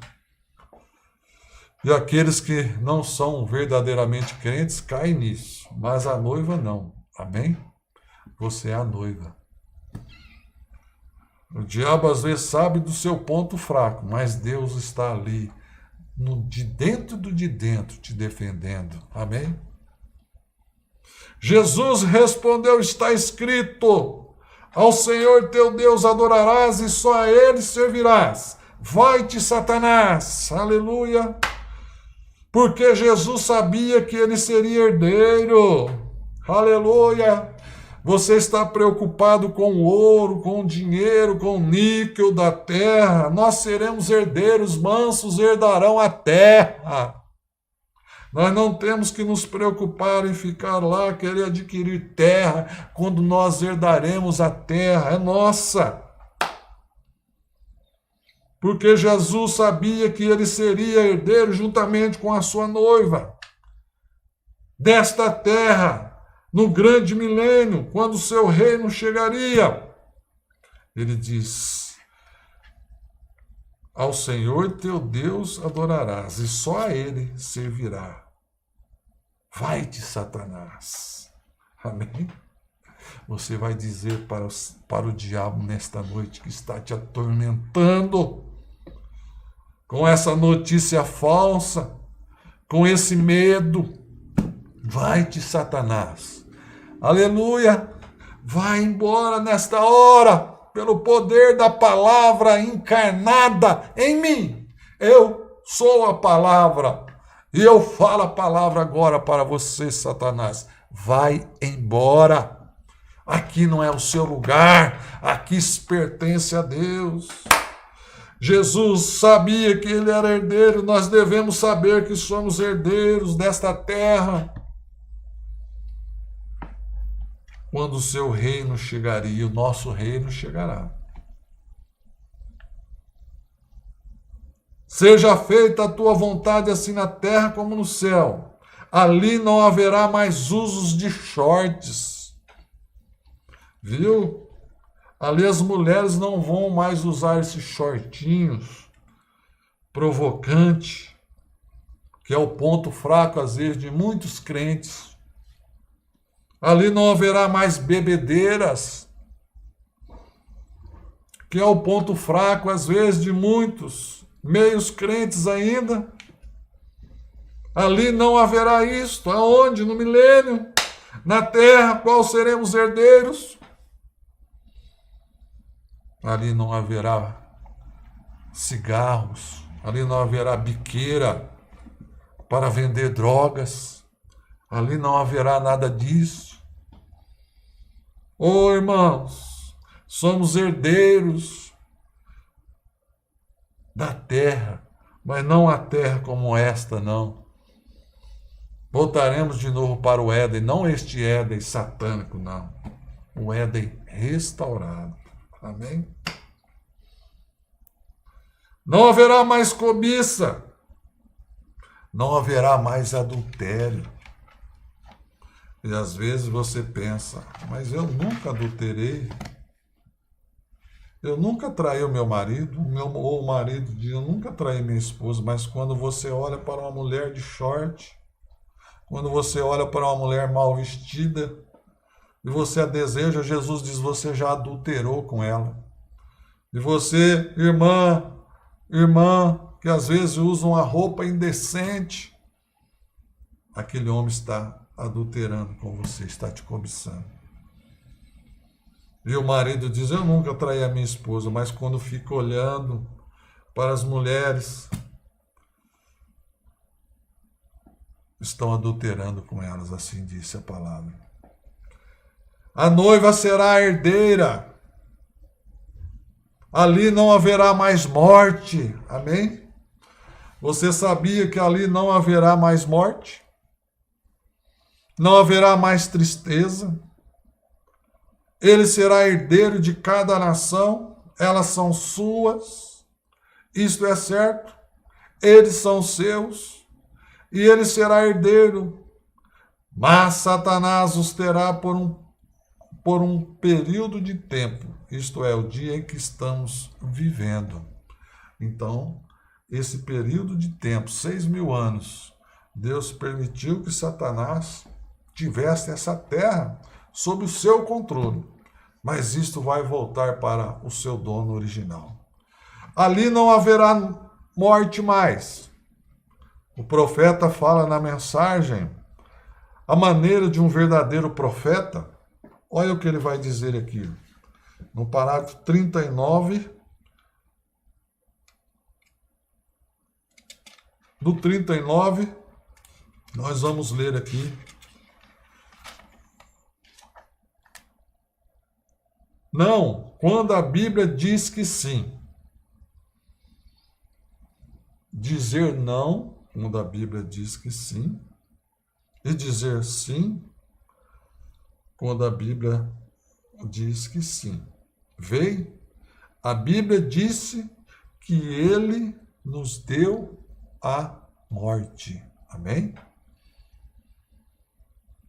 E aqueles que não são verdadeiramente crentes caem nisso, mas a noiva não. Amém? Você é a noiva. O diabo às vezes sabe do seu ponto fraco, mas Deus está ali, de dentro do de dentro, te defendendo. Amém? Jesus respondeu: está escrito: ao Senhor teu Deus adorarás e só a Ele servirás. Vai-te, Satanás. Aleluia. Porque Jesus sabia que ele seria herdeiro. Aleluia. Você está preocupado com o ouro, com o dinheiro, com o níquel da terra. Nós seremos herdeiros, mansos herdarão a terra. Nós não temos que nos preocupar em ficar lá, querer adquirir terra, quando nós herdaremos a terra. É nossa. Porque Jesus sabia que ele seria herdeiro juntamente com a sua noiva desta terra, no grande milênio, quando o seu reino chegaria. Ele diz: ao Senhor teu Deus adorarás e só a Ele servirá. Vai-te, Satanás. Amém? Você vai dizer para o diabo nesta noite que está te atormentando com essa notícia falsa, com esse medo: vai-te, Satanás. Aleluia. Vai embora nesta hora, pelo poder da palavra encarnada em mim. Eu sou a palavra e eu falo a palavra agora para você, Satanás. Vai embora. Aqui não é o seu lugar, aqui pertence a Deus. Jesus sabia que ele era herdeiro, nós devemos saber que somos herdeiros desta terra. Quando o seu reino chegaria, o nosso reino chegará. Seja feita a tua vontade assim na terra como no céu. Ali não haverá mais usos de shorts. Viu? Ali as mulheres não vão mais usar esses shortinhos provocante, que é o ponto fraco, às vezes, de muitos crentes. Ali não haverá mais bebedeiras, que é o ponto fraco, às vezes, de muitos meios crentes ainda. Ali não haverá isto. Aonde? No milênio. Na terra, qual seremos herdeiros? Ali não haverá cigarros. Ali não haverá biqueira para vender drogas. Ali não haverá nada disso. Oh, irmãos, somos herdeiros da terra, mas não a terra como esta, não. Voltaremos de novo para o Éden, não este Éden satânico, não. O Éden restaurado. Amém? Não haverá mais cobiça. Não haverá mais adultério. E às vezes você pensa, mas eu nunca adulterei. Eu nunca traí o meu marido, ou o marido diz, eu nunca traí minha esposa, mas quando você olha para uma mulher de short, quando você olha para uma mulher mal vestida, e você a deseja, Jesus diz, você já adulterou com ela. E você, irmã, que às vezes usa uma roupa indecente, aquele homem está adulterando com você, está te cobiçando. E o marido diz, eu nunca traí a minha esposa, mas quando fica olhando para as mulheres, estão adulterando com elas, assim disse a palavra. A noiva será a herdeira. Ali não haverá mais morte. Amém? Você sabia que ali não haverá mais morte? Não haverá mais tristeza. Ele será herdeiro de cada nação. Elas são suas. Isto é certo. Eles são seus. E ele será herdeiro. Mas Satanás os terá por um período de tempo. Isto é, o dia em que estamos vivendo. Então, esse período de tempo, 6.000 anos, Deus permitiu que Satanás tivesse essa terra sob o seu controle. Mas isto vai voltar para o seu dono original. Ali não haverá morte mais. O profeta fala na mensagem a maneira de um verdadeiro profeta. Olha o que ele vai dizer aqui. No parágrafo 39, do 39, nós vamos ler aqui. Não, quando a Bíblia diz que sim. Dizer não, quando a Bíblia diz que sim. E dizer sim, quando a Bíblia diz que sim. Veio, a Bíblia disse que ele nos deu a morte. Amém?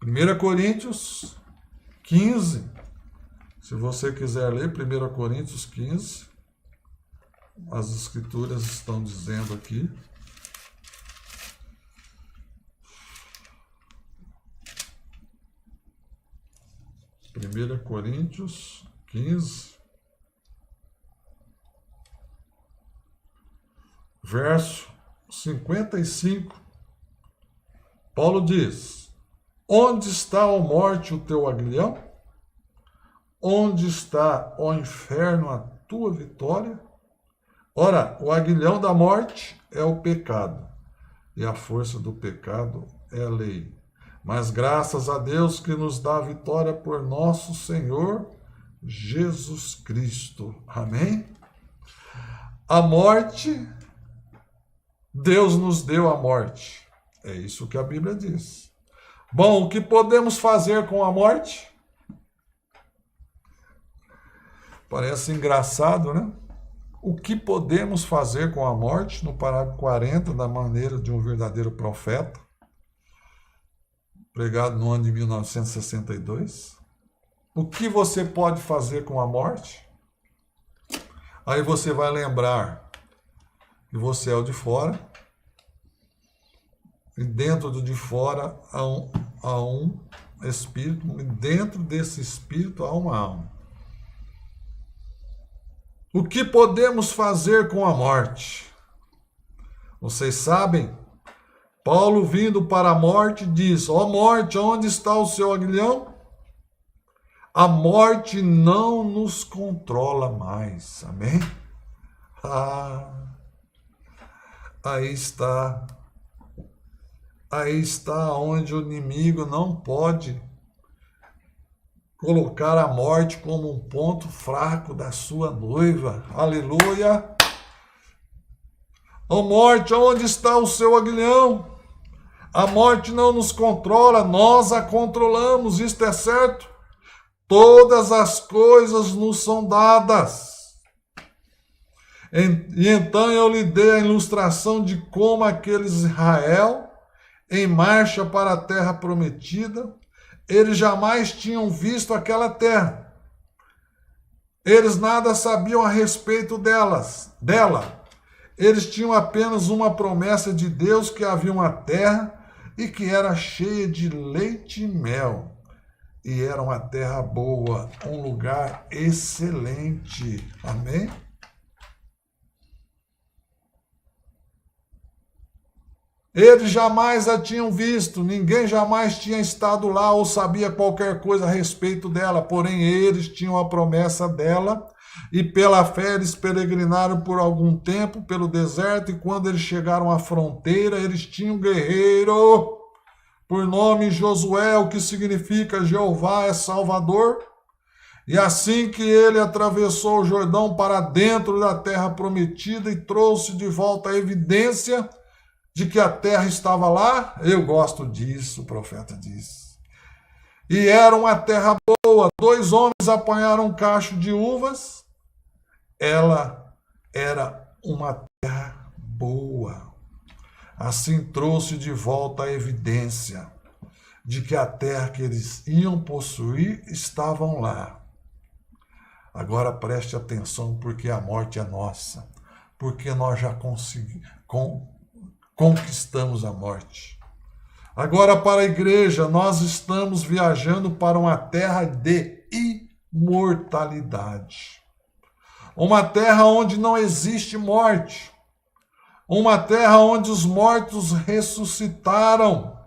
1 Coríntios 15. Se você quiser ler 1 Coríntios 15, as escrituras estão dizendo aqui. Primeira Coríntios 15, verso 55, Paulo diz, onde está, ó morte, o teu aguilhão? Onde está, ó inferno, a tua vitória? Ora, o aguilhão da morte é o pecado, e a força do pecado é a lei. Mas graças a Deus que nos dá a vitória por nosso Senhor Jesus Cristo. Amém? A morte, Deus nos deu a morte. É isso que a Bíblia diz. Bom, o que podemos fazer com a morte? Parece engraçado, né? O que podemos fazer com a morte? No parágrafo 40, da maneira de um verdadeiro profeta, pregado no ano de 1962. O que você pode fazer com a morte? Aí você vai lembrar que você é o de fora, e dentro do de fora há um espírito, e dentro desse espírito há uma alma. O que podemos fazer com a morte? Vocês sabem Paulo, vindo para a morte, diz: ó morte, onde está o seu aguilhão? A morte não nos controla mais. Amém? Aí está. Aí está onde o inimigo não pode colocar a morte como um ponto fraco da sua noiva. Aleluia! Ó morte, onde está o seu aguilhão? A morte não nos controla, nós a controlamos, isto é certo? Todas as coisas nos são dadas. E então eu lhe dei a ilustração de como aqueles Israel, em marcha para a terra prometida, eles jamais tinham visto aquela terra. Eles nada sabiam a respeito dela. Eles tinham apenas uma promessa de Deus que havia uma terra e que era cheia de leite e mel. E era uma terra boa, um lugar excelente. Amém? Eles jamais a tinham visto, ninguém jamais tinha estado lá ou sabia qualquer coisa a respeito dela, porém eles tinham a promessa dela, e pela fé eles peregrinaram por algum tempo pelo deserto, e quando eles chegaram à fronteira, eles tinham um guerreiro, por nome Josué, o que significa Jeová é Salvador, e assim que ele atravessou o Jordão para dentro da terra prometida e trouxe de volta a evidência de que a terra estava lá, eu gosto disso, o profeta diz. E era uma terra boa. 2 homens apanharam um cacho de uvas. Ela era uma terra boa. Assim trouxe de volta a evidência de que a terra que eles iam possuir estavam lá. Agora preste atenção, porque a morte é nossa. Porque nós já conquistamos a morte. Agora, para a igreja, nós estamos viajando para uma terra de imortalidade. Uma terra onde não existe morte. Uma terra onde os mortos ressuscitarão.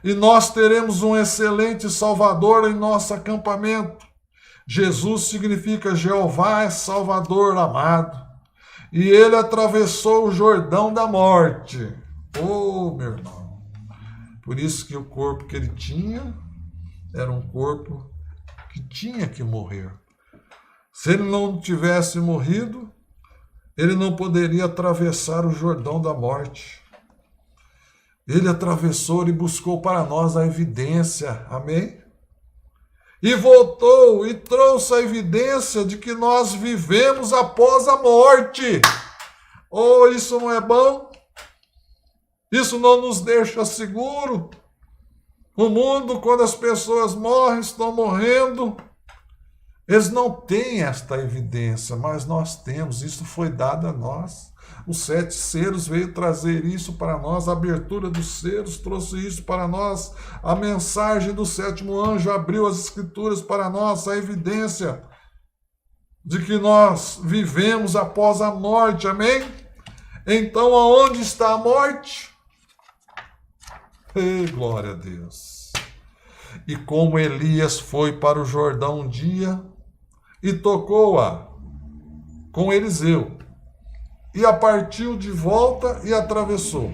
E nós teremos um excelente Salvador em nosso acampamento. Jesus significa Jeová é Salvador amado. E ele atravessou o Jordão da morte. Oh, meu irmão. Por isso que o corpo que ele tinha era um corpo que tinha que morrer. Se ele não tivesse morrido, ele não poderia atravessar o Jordão da morte. Ele atravessou e buscou para nós a evidência. Amém? E voltou e trouxe a evidência de que nós vivemos após a morte. Oh, isso não é bom? Isso não nos deixa seguro? O mundo, quando as pessoas morrem, estão morrendo. Eles não têm esta evidência, mas nós temos. Isso foi dado a nós. Os 7 selos veio trazer isso para nós, a abertura dos selos trouxe isso para nós, a mensagem do 7º anjo abriu as escrituras para nós, a evidência de que nós vivemos após a morte, amém? Então, aonde está a morte? Glória a Deus! E como Elias foi para o Jordão um dia e tocou-a com Eliseu, e a partiu de volta e atravessou.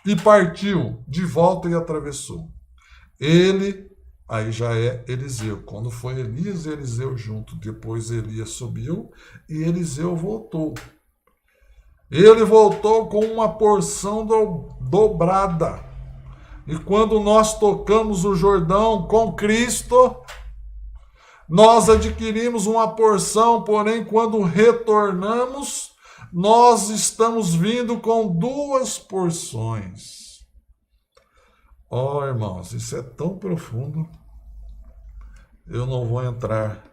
E partiu de volta e atravessou. Ele, aí já é Eliseu. Quando foi Elias e Eliseu junto, depois Elias subiu e Eliseu voltou. Ele voltou com uma porção dobrada. E quando nós tocamos o Jordão com Cristo, nós adquirimos uma porção, porém, quando retornamos, nós estamos vindo com 2 porções. Oh, irmãos, isso é tão profundo, eu não vou entrar.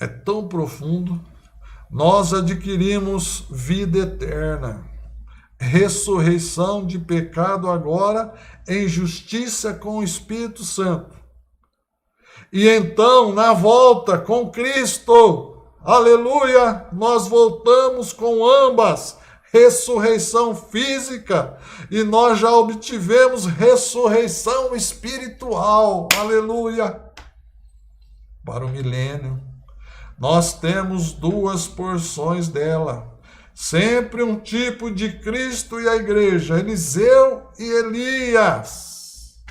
É tão profundo. Nós adquirimos vida eterna, ressurreição de pecado agora, em justiça com o Espírito Santo. E então, na volta com Cristo, Aleluia! Nós voltamos com ambas, ressurreição física, e nós já obtivemos ressurreição espiritual. Aleluia! Para o milênio, nós temos duas porções dela. Sempre um tipo de Cristo e a igreja, Eliseu e Elias.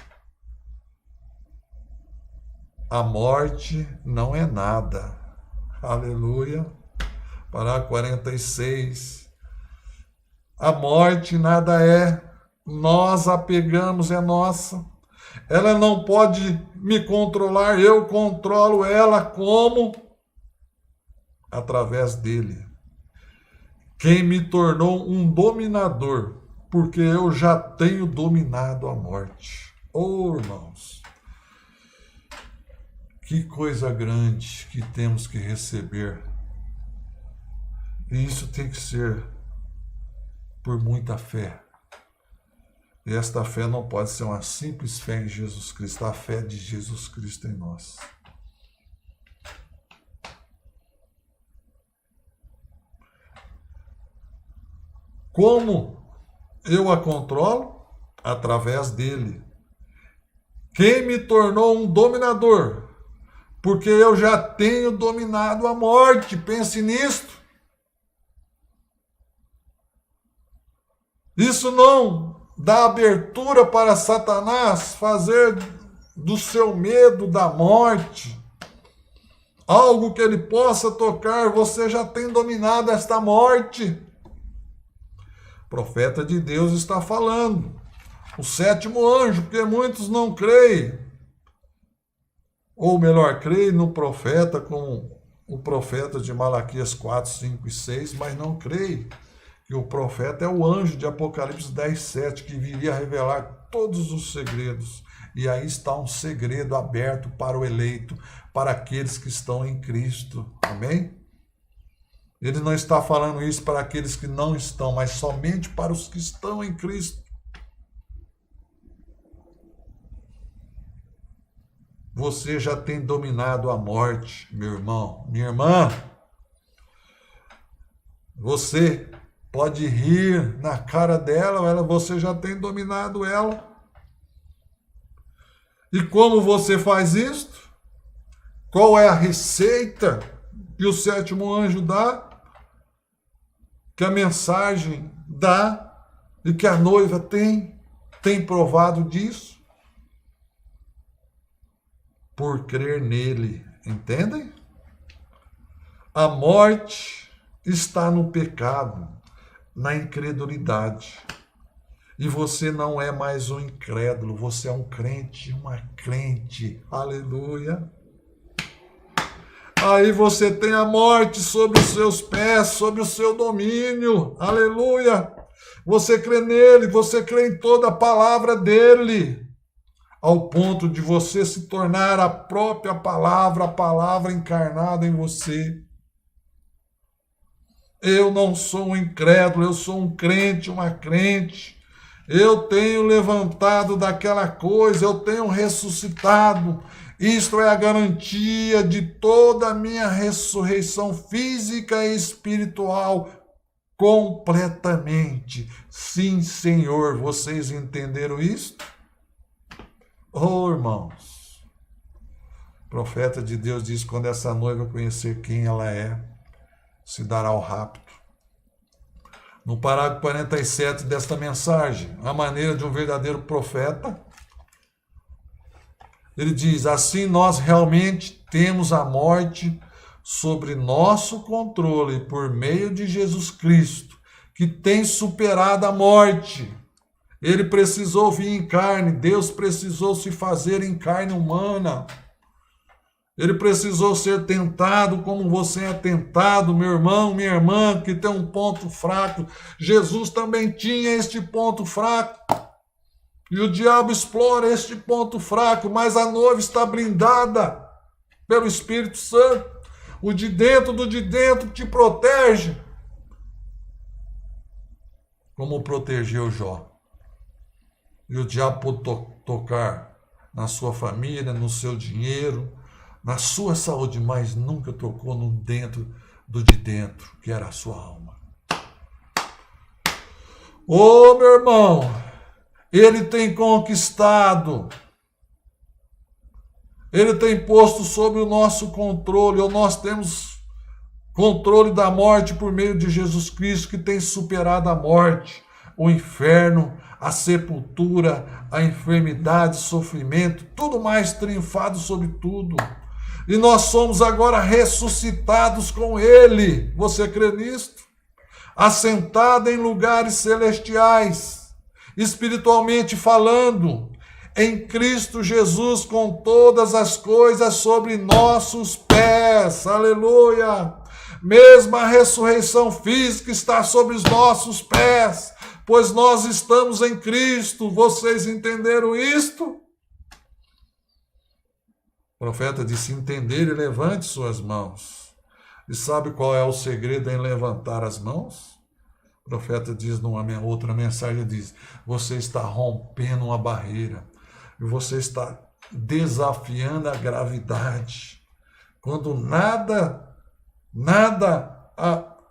A morte não é nada. Aleluia. Parágrafo 46. A morte nada é. Nós a pegamos, é nossa. Ela não pode me controlar, eu controlo ela como? Através dele. Quem me tornou um dominador, porque eu já tenho dominado a morte. Oh, irmãos, que coisa grande que temos que receber. E isso tem que ser por muita fé. E esta fé não pode ser uma simples fé em Jesus Cristo, a fé de Jesus Cristo em nós. Como eu a controlo? Através dele. Quem me tornou um dominador? Porque eu já tenho dominado a morte. Pense nisto. Isso não dá abertura para Satanás fazer do seu medo da morte algo que ele possa tocar. Você já tem dominado esta morte. O profeta de Deus está falando. O sétimo anjo, porque muitos não creem. Ou melhor, creem no profeta, como o profeta de Malaquias 4, 5 e 6, mas não creem que o profeta é o anjo de Apocalipse 10, 7, que viria revelar todos os segredos. E aí está um segredo aberto para o eleito, para aqueles que estão em Cristo. Amém? Ele não está falando isso para aqueles que não estão, mas somente para os que estão em Cristo. Você já tem dominado a morte, meu irmão, minha irmã. Você pode rir na cara dela, você já tem dominado ela. E como você faz isto? Qual é a receita que o sétimo anjo dá? Que a mensagem dá e que a noiva tem provado disso? Por crer nele, entendem? A morte está no pecado, na incredulidade. E você não é mais um incrédulo, você é um crente, uma crente. Aleluia. Aí você tem a morte sobre os seus pés, sobre o seu domínio. Aleluia. Você crê nele, você crê em toda a palavra dele, ao ponto de você se tornar a própria palavra, a palavra encarnada em você. Eu não sou um incrédulo, eu sou um crente, uma crente. Eu tenho levantado daquela coisa, eu tenho ressuscitado. Isto é a garantia de toda a minha ressurreição física e espiritual completamente. Sim, Senhor, vocês entenderam isso? Oh, irmãos, o profeta de Deus diz: quando essa noiva conhecer quem ela é, se dará o rapto. No parágrafo 47 desta mensagem, a maneira de um verdadeiro profeta, ele diz: assim nós realmente temos a morte sobre nosso controle por meio de Jesus Cristo, que tem superado a morte. Ele precisou vir em carne, Deus precisou se fazer em carne humana. Ele precisou ser tentado como você é tentado, meu irmão, minha irmã, que tem um ponto fraco. Jesus também tinha este ponto fraco. E o diabo explora este ponto fraco, mas a noiva está blindada pelo Espírito Santo. O de dentro do de dentro te protege. Como protegeu Jó. E o diabo pôde tocar na sua família, no seu dinheiro, na sua saúde, mas nunca tocou no dentro do de dentro, que era a sua alma. Ô, meu irmão, ele tem conquistado, ele tem posto sob o nosso controle, ou nós temos controle da morte por meio de Jesus Cristo, que tem superado a morte, o inferno, a sepultura, a enfermidade, sofrimento, tudo mais triunfado sobre tudo. E nós somos agora ressuscitados com Ele. Você crê nisto? Assentado em lugares celestiais, espiritualmente falando, em Cristo Jesus, com todas as coisas sobre nossos pés. Aleluia! Mesmo a ressurreição física está sobre os nossos pés, pois nós estamos em Cristo. Vocês entenderam isto? O profeta disse: entender e levante suas mãos. E sabe qual é o segredo em levantar as mãos? O profeta diz numa outra mensagem, diz: você está rompendo uma barreira, e você está desafiando a gravidade. Quando nada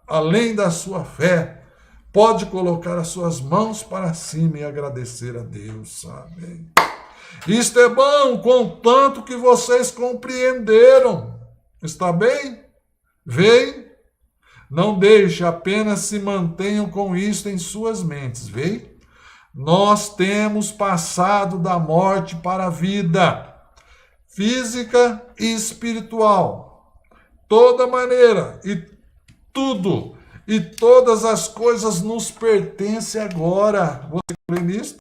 além da sua fé pode colocar as suas mãos para cima e agradecer a Deus, sabe? Isto é bom, contanto que vocês compreenderam. Está bem? Veem? Não deixe, apenas se mantenham com isto em suas mentes. Veem? Nós temos passado da morte para a vida, física e espiritual. Toda maneira e tudo e todas as coisas nos pertencem agora. Você crê nisso?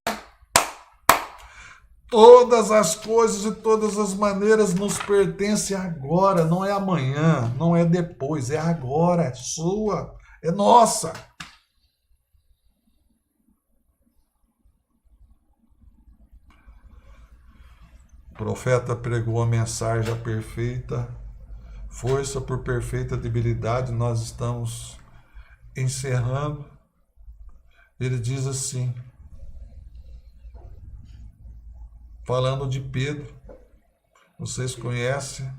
Todas as coisas e todas as maneiras nos pertencem agora. Não é amanhã, não é depois, é agora, é sua, é nossa. O profeta pregou a mensagem perfeita, força por perfeita debilidade. Nós estamos encerrando. Ele diz assim, falando de Pedro, vocês conhecem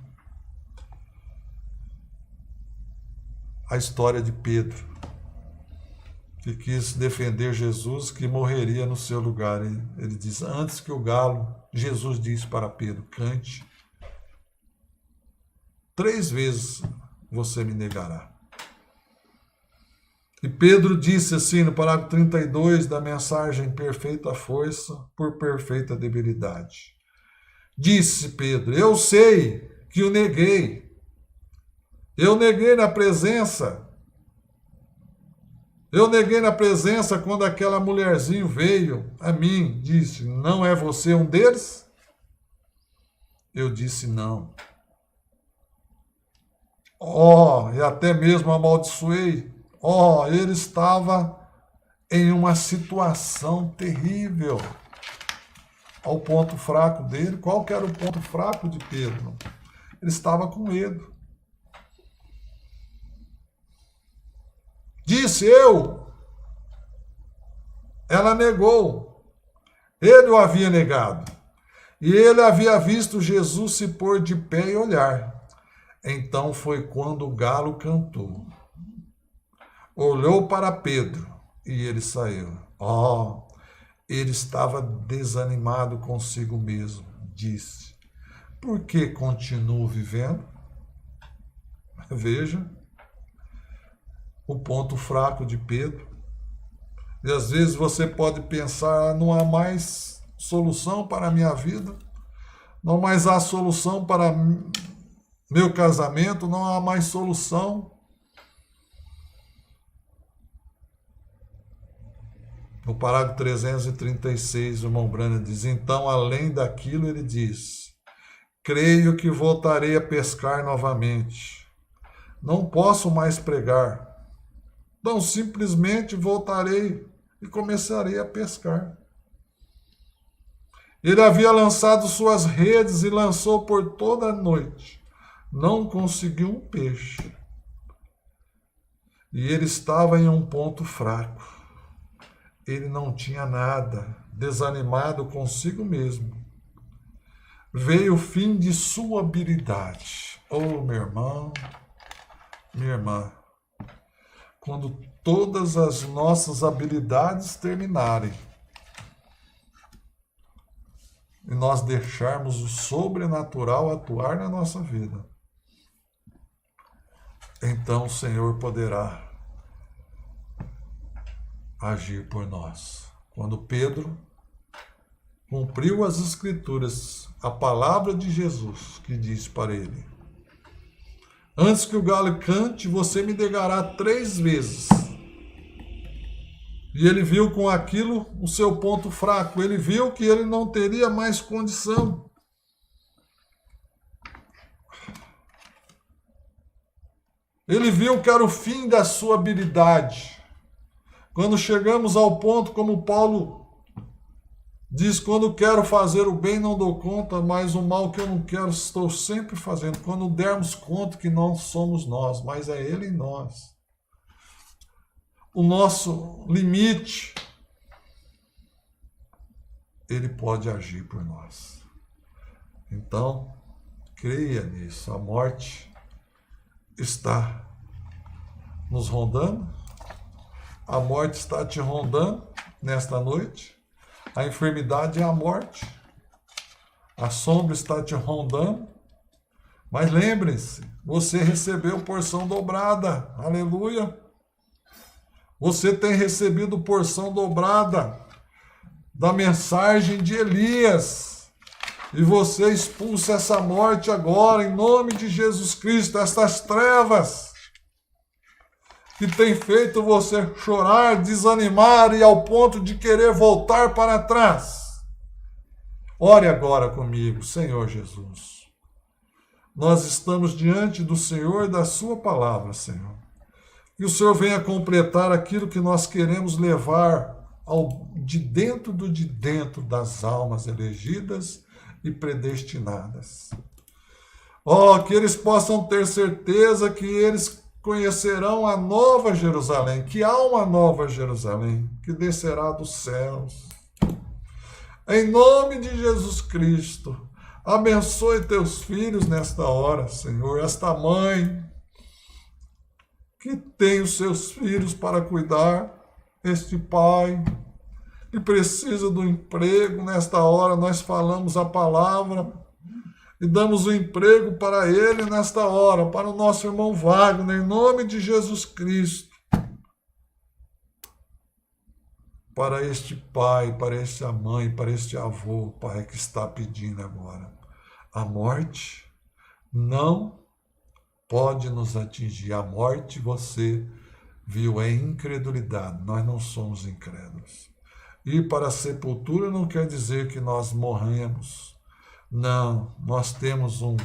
a história de Pedro, que quis defender Jesus, que morreria no seu lugar. Ele diz: antes que o galo, Jesus disse para Pedro: cante, 3 vezes você me negará. E Pedro disse assim no parágrafo 32 da mensagem Perfeita Força por Perfeita Debilidade. Disse Pedro: eu sei que o neguei. Eu neguei na presença. Eu neguei na presença quando aquela mulherzinha veio a mim, disse: não é você um deles? Eu disse: não. E até mesmo amaldiçoei. Ele estava em uma situação terrível. Olha o ponto fraco dele. Qual que era o ponto fraco de Pedro? Ele estava com medo. Disse eu. Ela negou. Ele o havia negado. E ele havia visto Jesus se pôr de pé e olhar. Então foi quando o galo cantou. Olhou para Pedro e ele saiu. Ele estava desanimado consigo mesmo. Disse: por que continuo vivendo? Veja o ponto fraco de Pedro. E às vezes você pode pensar: não há mais solução para a minha vida, não mais há solução para meu casamento, não há mais solução. No parágrafo 336, o irmão Branham diz: então, além daquilo, ele diz: creio que voltarei a pescar novamente. Não posso mais pregar. Então, simplesmente voltarei e começarei a pescar. Ele havia lançado suas redes e lançou por toda a noite. Não conseguiu um peixe. E ele estava em um ponto fraco. Ele não tinha nada, desanimado consigo mesmo. Veio o fim de sua habilidade. Meu irmão, minha irmã, quando todas as nossas habilidades terminarem e nós deixarmos o sobrenatural atuar na nossa vida, então o Senhor poderá agir por nós. Quando Pedro cumpriu as Escrituras, a palavra de Jesus, que diz para ele: antes que o galo cante, você me negará 3 vezes. E ele viu com aquilo o seu ponto fraco. Ele viu que ele não teria mais condição. Ele viu que era o fim da sua habilidade. Quando chegamos ao ponto, como Paulo diz, quando quero fazer o bem não dou conta, mas o mal que eu não quero estou sempre fazendo. Quando dermos conta que não somos nós, mas é Ele em nós. O nosso limite, Ele pode agir por nós. Então, creia nisso. A morte está nos rondando. A morte está te rondando nesta noite. A enfermidade é a morte. A sombra está te rondando. Mas lembre-se, você recebeu porção dobrada. Aleluia. Você tem recebido porção dobrada da mensagem de Elias. E você expulsa essa morte agora, em nome de Jesus Cristo, estas trevas que tem feito você chorar, desanimar e ao ponto de querer voltar para trás. Ore agora comigo, Senhor Jesus. Nós estamos diante do Senhor e da sua palavra, Senhor. Que o Senhor venha completar aquilo que nós queremos levar de dentro das almas elegidas e predestinadas. Que eles possam ter certeza que eles conhecerão a nova Jerusalém, que há uma nova Jerusalém, que descerá dos céus. Em nome de Jesus Cristo, abençoe teus filhos nesta hora, Senhor, esta mãe que tem os seus filhos para cuidar, este pai que precisa do emprego, nesta hora nós falamos a palavra e damos o emprego para ele nesta hora, para o nosso irmão Wagner, em nome de Jesus Cristo. Para este pai, para esta mãe, para este avô, Pai, que está pedindo agora. A morte não pode nos atingir. A morte você viu em incredulidade. Nós não somos incrédulos. Ir para a sepultura não quer dizer que nós morremos. Não, nós temos um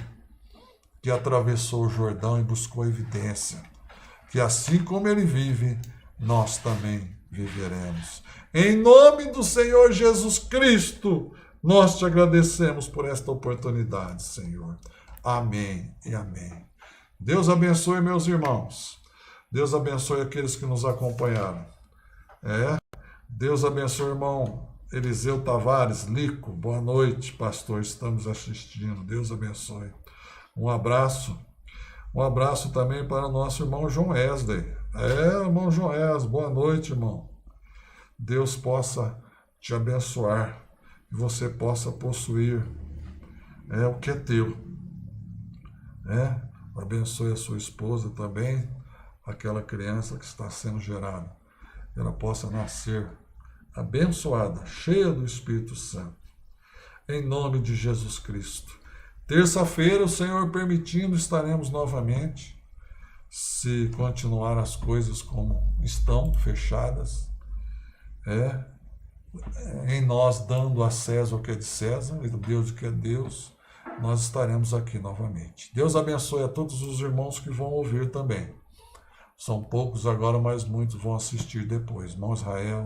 que atravessou o Jordão e buscou evidência. Que assim como ele vive, nós também viveremos. Em nome do Senhor Jesus Cristo, nós te agradecemos por esta oportunidade, Senhor. Amém e amém. Deus abençoe meus irmãos. Deus abençoe aqueles que nos acompanharam. Deus abençoe o irmão Eliseu Tavares, Lico. Boa noite, pastor. Estamos assistindo. Deus abençoe. Um abraço. Um abraço também para o nosso irmão João Wesley. Irmão João Wesley. Boa noite, irmão. Deus possa te abençoar e você possa possuir o que é teu. Abençoe a sua esposa também, aquela criança que está sendo gerada. Ela possa nascer abençoada, cheia do Espírito Santo. Em nome de Jesus Cristo. Terça-feira, o Senhor permitindo, estaremos novamente. Se continuar as coisas como estão, fechadas. Em nós dando a César o que é de César e do Deus o que é Deus, nós estaremos aqui novamente. Deus abençoe a todos os irmãos que vão ouvir também. São poucos agora, mas muitos vão assistir depois. Irmão Israel,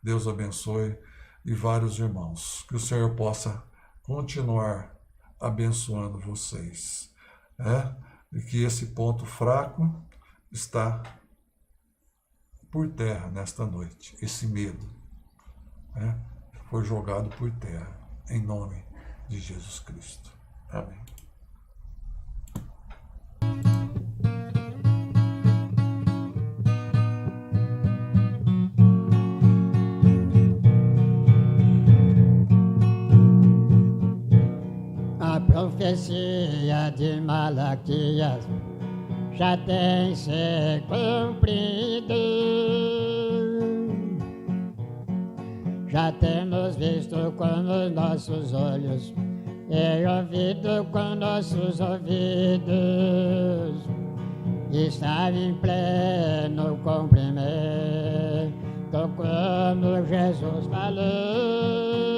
Deus abençoe e vários irmãos. Que o Senhor possa continuar abençoando vocês. E que esse ponto fraco está por terra nesta noite. Esse medo foi jogado por terra. Em nome de Jesus Cristo. Amém. profecia de Malaquias já tem se cumprido. Já temos visto com os nossos olhos e ouvido com nossos ouvidos. Está em pleno cumprimento como Jesus falou.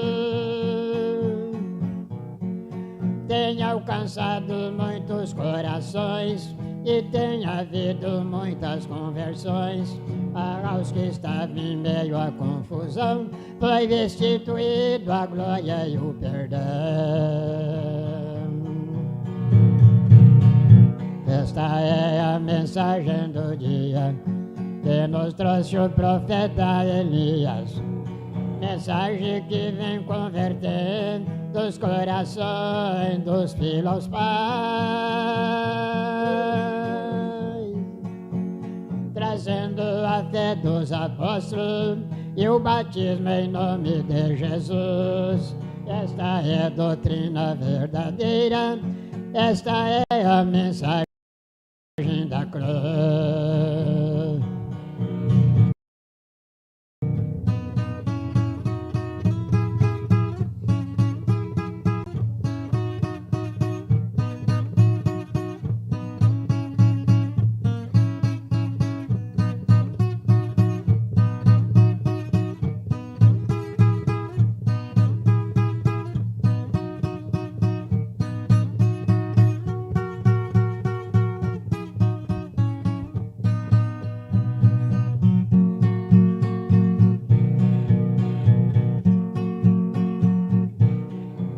Tem alcançado muitos corações e tem havido muitas conversões. Aos que estavam em meio à confusão foi restituído a glória e o perdão. Esta é a mensagem do dia que nos trouxe o profeta Elias. Mensagem que vem convertendo os corações dos filhos aos pais, trazendo a fé dos apóstolos e o batismo em nome de Jesus. Esta é a doutrina verdadeira, esta é a mensagem da cruz.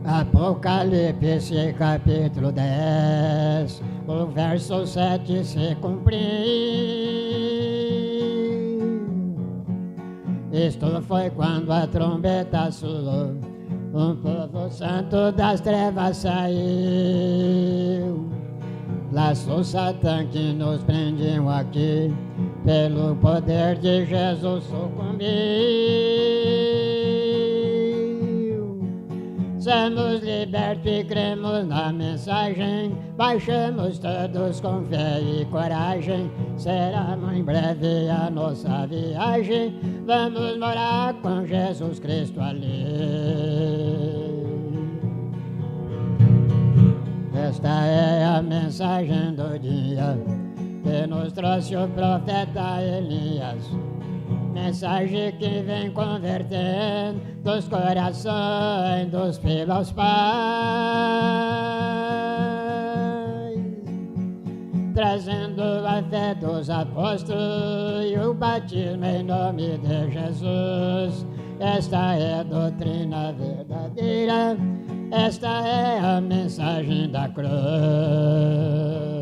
Apocalipse capítulo 10, o verso 7 se cumpriu. Isto foi quando a trombeta soou, um povo santo das trevas saiu. Laçou Satã que nos prendiam aqui, pelo poder de Jesus sucumbiu. Somos libertos e cremos na mensagem, baixamos todos com fé e coragem. Será em breve a nossa viagem, vamos morar com Jesus Cristo ali. Esta é a mensagem do dia que nos trouxe o profeta Elias. Mensagem que vem convertendo os corações dos filhos aos pais, trazendo a fé dos apóstolos e o batismo em nome de Jesus. Esta é a doutrina verdadeira, esta é a mensagem da cruz.